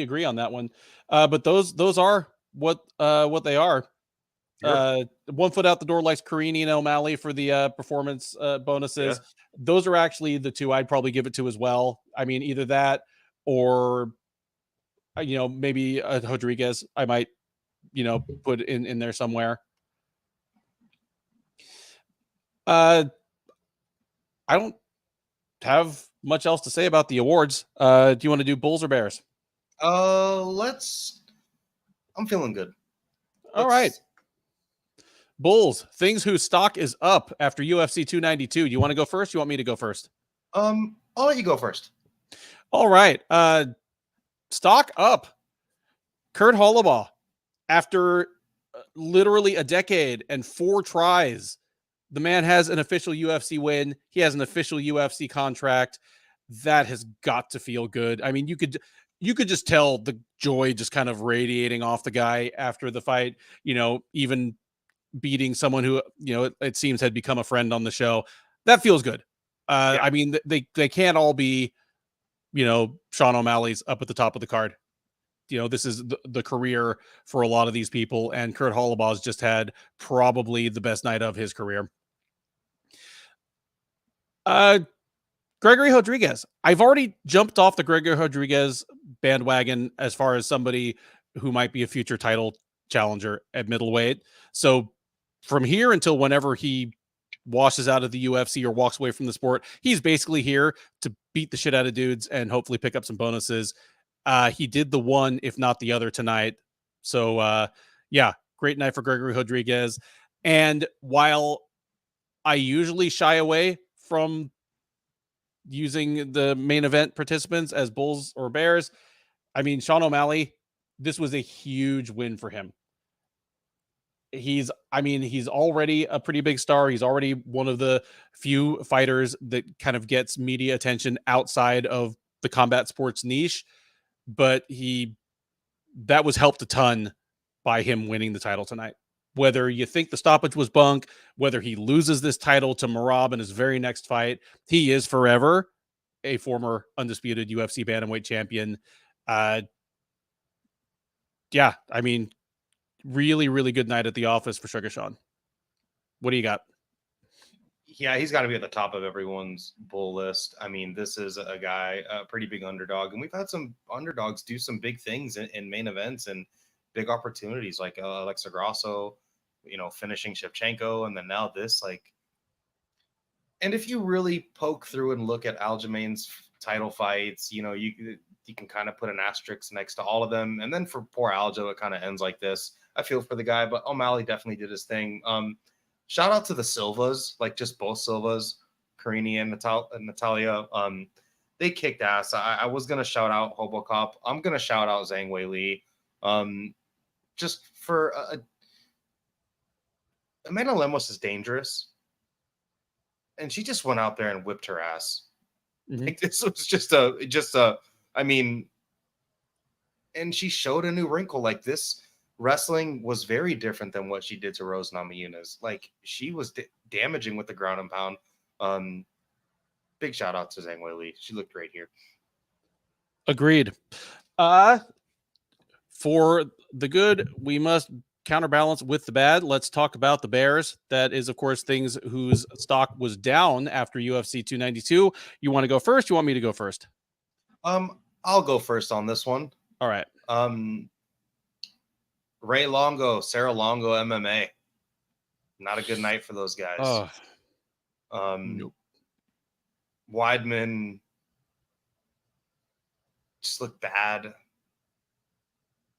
agree on that one. But those are what they are. Sure. 1 foot out the door likes Karine and O'Malley for the performance bonuses. Yeah. Those are actually the 2 I'd probably give it to as well. I mean, either that or maybe Rodriguez I might put in there somewhere. I don't have much else to say about the awards. Do you want to do Bulls or Bears? I'm feeling good. All right. Bulls, things whose stock is up after UFC 292. Do you want to go first? You want me to go first? I'll let you go first. All right. Stock up. Kurt Hollabaugh, after literally a decade and 4 tries, the man has an official UFC win. He has an official UFC contract. That has got to feel good. I mean, you could just tell the joy just kind of radiating off the guy after the fight, even beating someone who, it seems had become a friend on the show. That feels good. Yeah. I mean, they can't all be, Sean O'Malley's up at the top of the card. This is the career for a lot of these people, and Kurt Hollabaw's just had probably the best night of his career. Gregory Rodriguez. I've already jumped off the Gregory Rodriguez bandwagon as far as somebody who might be a future title challenger at middleweight. So from here until whenever he washes out of the UFC or walks away from the sport, he's basically here to beat the shit out of dudes and hopefully pick up some bonuses. He did the one, if not the other, tonight. So, yeah, great night for Gregory Rodriguez. And while I usually shy away from using the main event participants as Bulls or Bears, I mean, Sean O'Malley, this was a huge win for him. he's already a pretty big star. He's already one of the few fighters that kind of gets media attention outside of the combat sports niche, but that was helped a ton by him winning the title tonight. Whether you think the stoppage was bunk, whether he loses this title to Marab in his very next fight, he is forever a former undisputed UFC bantamweight champion. Yeah, I mean, really, really good night at the office for Sugar Sean. What do you got? Yeah, he's got to be at the top of everyone's bull list. I mean, this is a guy, a pretty big underdog, and we've had some underdogs do some big things in main events and big opportunities, like Alexa Grasso, finishing Shevchenko, and then now this. And if you really poke through and look at Aljamain's title fights, you can kind of put an asterisk next to all of them. And then for poor Aljo, it kind of ends like this. I feel for the guy, but O'Malley definitely did his thing. Shout out to the Silvas, like just both Silvas, Carini and Natalia. They kicked ass. I was going to shout out Hobocop. I'm going to shout out Zhang Wei Li. Just for Amanda Lemos is dangerous. And she just went out there and whipped her ass. Mm-hmm. Like, this was I mean, and she showed a new wrinkle. Like, this wrestling was very different than what she did to Rose Namajunas. Like, she was damaging with the ground and pound. Big shout out to Zhang Wei Li. She looked great here. Agreed. For the good, we must counterbalance with the bad. Let's talk about the Bears. That is, of course, things whose stock was down after UFC 292. You want to go first? You want me to go first? I'll go first on this one. All right. Ray Longo, Sarah Longo, MMA. Not a good night for those guys. Nope. Weidman just looked bad,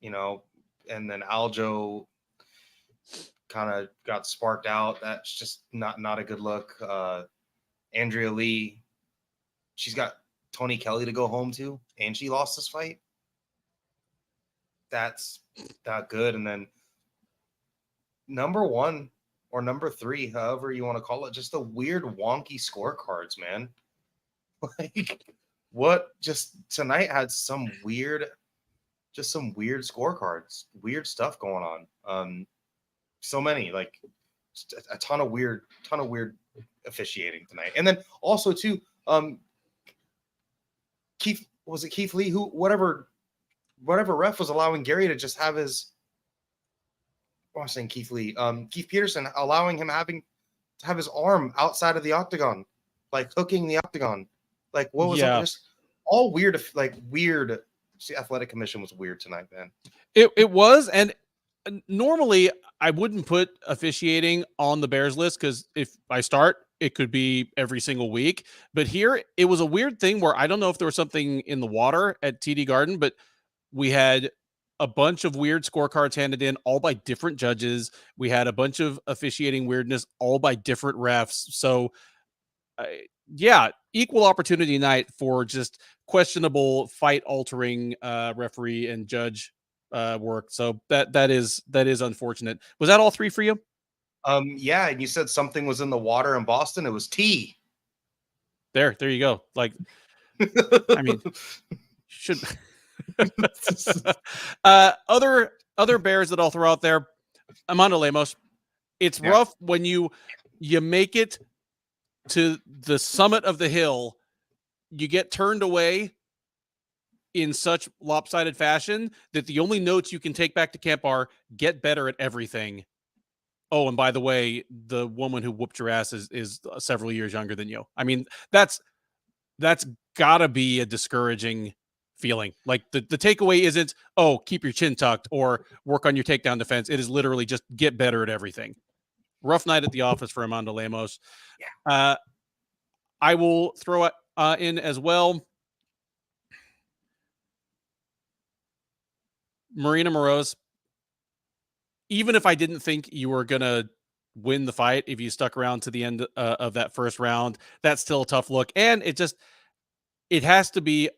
and then Aljo kind of got sparked out. That's just not a good look. Andrea Lee, she's got Tony Kelly to go home to, and she lost this fight. That's not good. And then number 1 or number 3, however you want to call it, just the weird wonky scorecards, man. Like, what just tonight had some weird scorecards, weird stuff going on. So many, like a ton of weird officiating tonight. And then also too, Keith Lee, who whatever ref was allowing Gary to just have his, I'm saying Keith Lee, Keith Peterson, allowing him to have his arm outside of the octagon, like hooking the octagon. Like, what was that? Just all weird, weird. The athletic commission was weird tonight, man. It was, and normally I wouldn't put officiating on the Bears list, because if I start, it could be every single week. But here, it was a weird thing where I don't know if there was something in the water at TD Garden, but we had a bunch of weird scorecards handed in, all by different judges. We had a bunch of officiating weirdness, all by different refs. So, yeah, equal opportunity night for just questionable fight-altering referee and judge work. So that is unfortunate. Was that all 3 for you? Yeah, and you said something was in the water in Boston. It was tea. There you go. Like, I mean, should other Bears that I'll throw out there. Amanda Lemos. It's rough when you make it to the summit of the hill, you get turned away in such lopsided fashion that the only notes you can take back to camp are get better at everything. Oh, and by the way, the woman who whooped your ass is several years younger than you. I mean, that's gotta be a discouraging feeling. Like, the takeaway isn't, oh, keep your chin tucked or work on your takedown defense. It is literally just get better at everything. Rough night at the office for Amanda Lemos. Yeah. I will throw it in as well. Marina Moroz. Even if I didn't think you were going to win the fight, if you stuck around to the end of that first round, that's still a tough look. And it has to be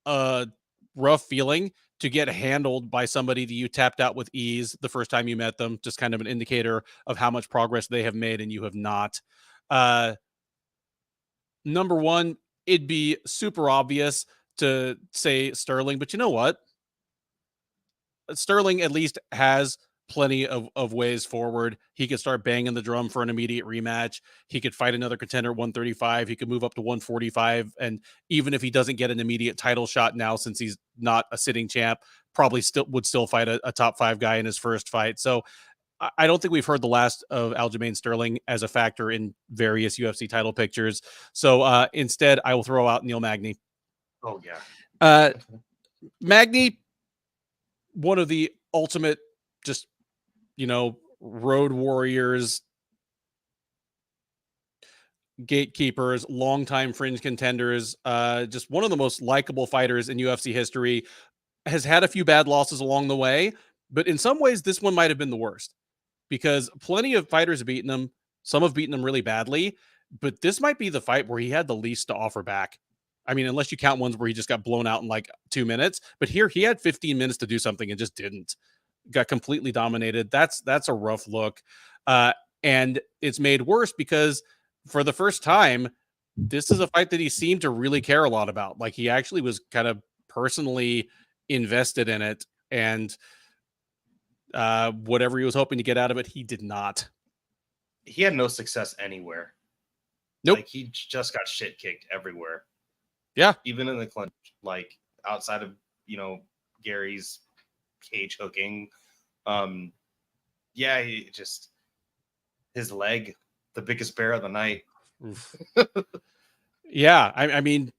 a rough feeling to get handled by somebody that you tapped out with ease the first time you met them, just kind of an indicator of how much progress they have made and you have not. Number one, it'd be super obvious to say Sterling, but you know what? Sterling at least has plenty of ways forward. He could start banging the drum for an immediate rematch. He could fight another contender at 135. He could move up to 145. And even if he doesn't get an immediate title shot now, since he's not a sitting champ, probably still fight a top 5 guy in his first fight. So I don't think we've heard the last of Aljamain Sterling as a factor in various UFC title pictures. So instead, I will throw out Neil Magny. Oh, yeah. Magny, one of the ultimate, just, road warriors, gatekeepers, longtime fringe contenders, just one of the most likable fighters in UFC history, has had a few bad losses along the way, but in some ways, this one might have been the worst because plenty of fighters have beaten him. Some have beaten him really badly, but this might be the fight where he had the least to offer back. I mean, unless you count ones where he just got blown out in like 2 minutes, but here he had 15 minutes to do something and just didn't. Got completely dominated. That's a rough look. And it's made worse because for the first time, this is a fight that he seemed to really care a lot about. Like he actually was kind of personally invested in it, and whatever he was hoping to get out of it, he did not. He had no success anywhere. Nope. Like he just got shit kicked everywhere. Yeah. Even in the clinch, like outside of, Gary's cage hooking. Yeah, he just, his leg, the biggest bear of the night. Yeah. I mean,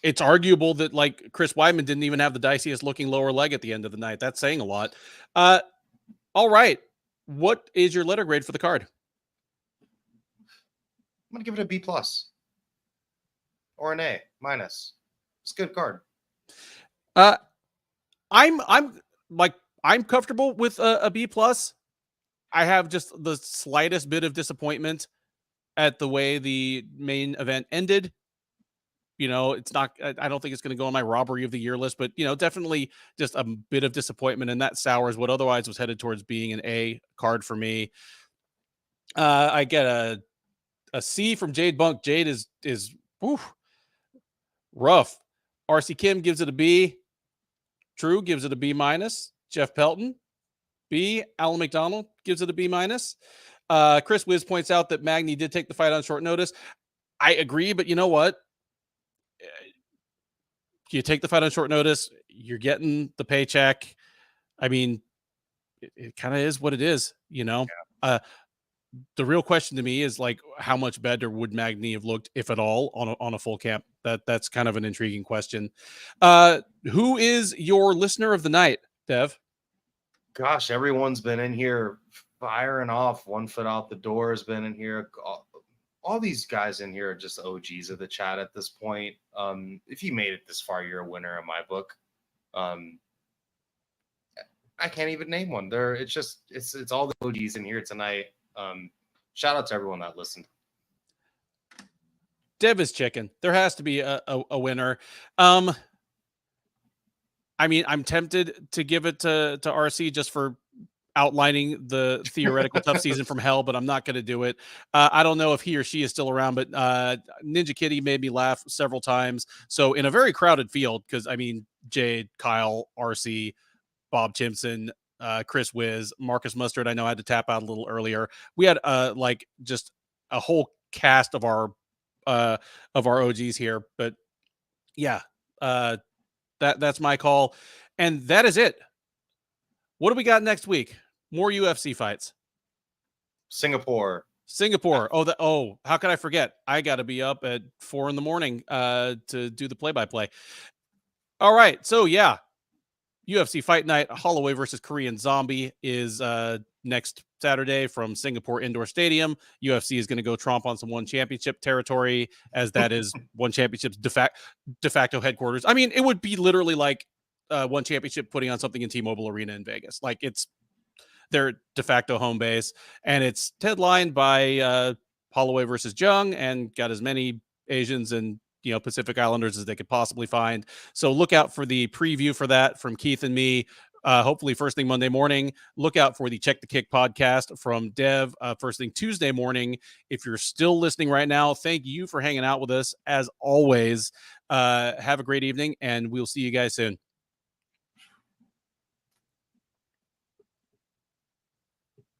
it's arguable that like Chris Weidman didn't even have the diciest looking lower leg at the end of the night. That's saying a lot. All right. What is your letter grade for the card? I'm gonna give it a B+ or an A-. It's a good card. I'm comfortable with a B+. I have just the slightest bit of disappointment at the way the main event ended. It's not, I don't think it's going to go on my robbery of the year list, but definitely just a bit of disappointment, and that sours what otherwise was headed towards being an A card for me. I get a C from Jade Bunk. Jade is rough. RC Kim gives it a B. True gives it a B-. Jeff Pelton, B. Alan McDonald gives it a B-. Chris Wiz points out that Magny did take the fight on short notice. I agree, but you know what? You take the fight on short notice, you're getting the paycheck. I mean, it kind of is what it is, Yeah. The real question to me is like, how much better would Magny have looked, if at all, on a full camp? That's kind of an intriguing question. Who is your listener of the night, Dev? Gosh, everyone's been in here firing off. 1 foot out the door has been in here. All these guys in here are just OGs of the chat at this point. If you made it this far, you're a winner in my book. I can't even name one. It's all the OGs in here tonight. Shout out to everyone that listened. Dev is chicken. There has to be a winner. I mean, I'm tempted to give it to RC just for outlining the theoretical tough season from hell, but I'm not going to do it. I don't know if he or she is still around, but Ninja Kitty made me laugh several times. So in a very crowded field, because I mean, Jade, Kyle, RC, Bob Chimpson, Chris Wiz, Marcus Mustard, I know I had to tap out a little earlier. We had like just a whole cast of our OGs here, but yeah, that's my call, and that is it. What do we got next week? More UFC fights. Singapore. Oh, how could I forget? I got to be up at 4 a.m. to do the play-by-play. All right, so yeah, UFC Fight Night, Holloway versus Korean Zombie is next Saturday from Singapore Indoor Stadium. UFC is going to go tromp on some One Championship territory, as that is One Championship's de facto headquarters. I mean, it would be literally like One Championship putting on something in T-Mobile Arena in Vegas. Like, it's their de facto home base, and it's headlined by Holloway versus Jung, and got as many Asians and Pacific Islanders as they could possibly find. So look out for the preview for that from Keith and me. Hopefully first thing Monday morning. Look out for the Check the Kick podcast from Dev first thing Tuesday morning. If you're still listening right now, thank you for hanging out with us as always. Have a great evening, and we'll see you guys soon.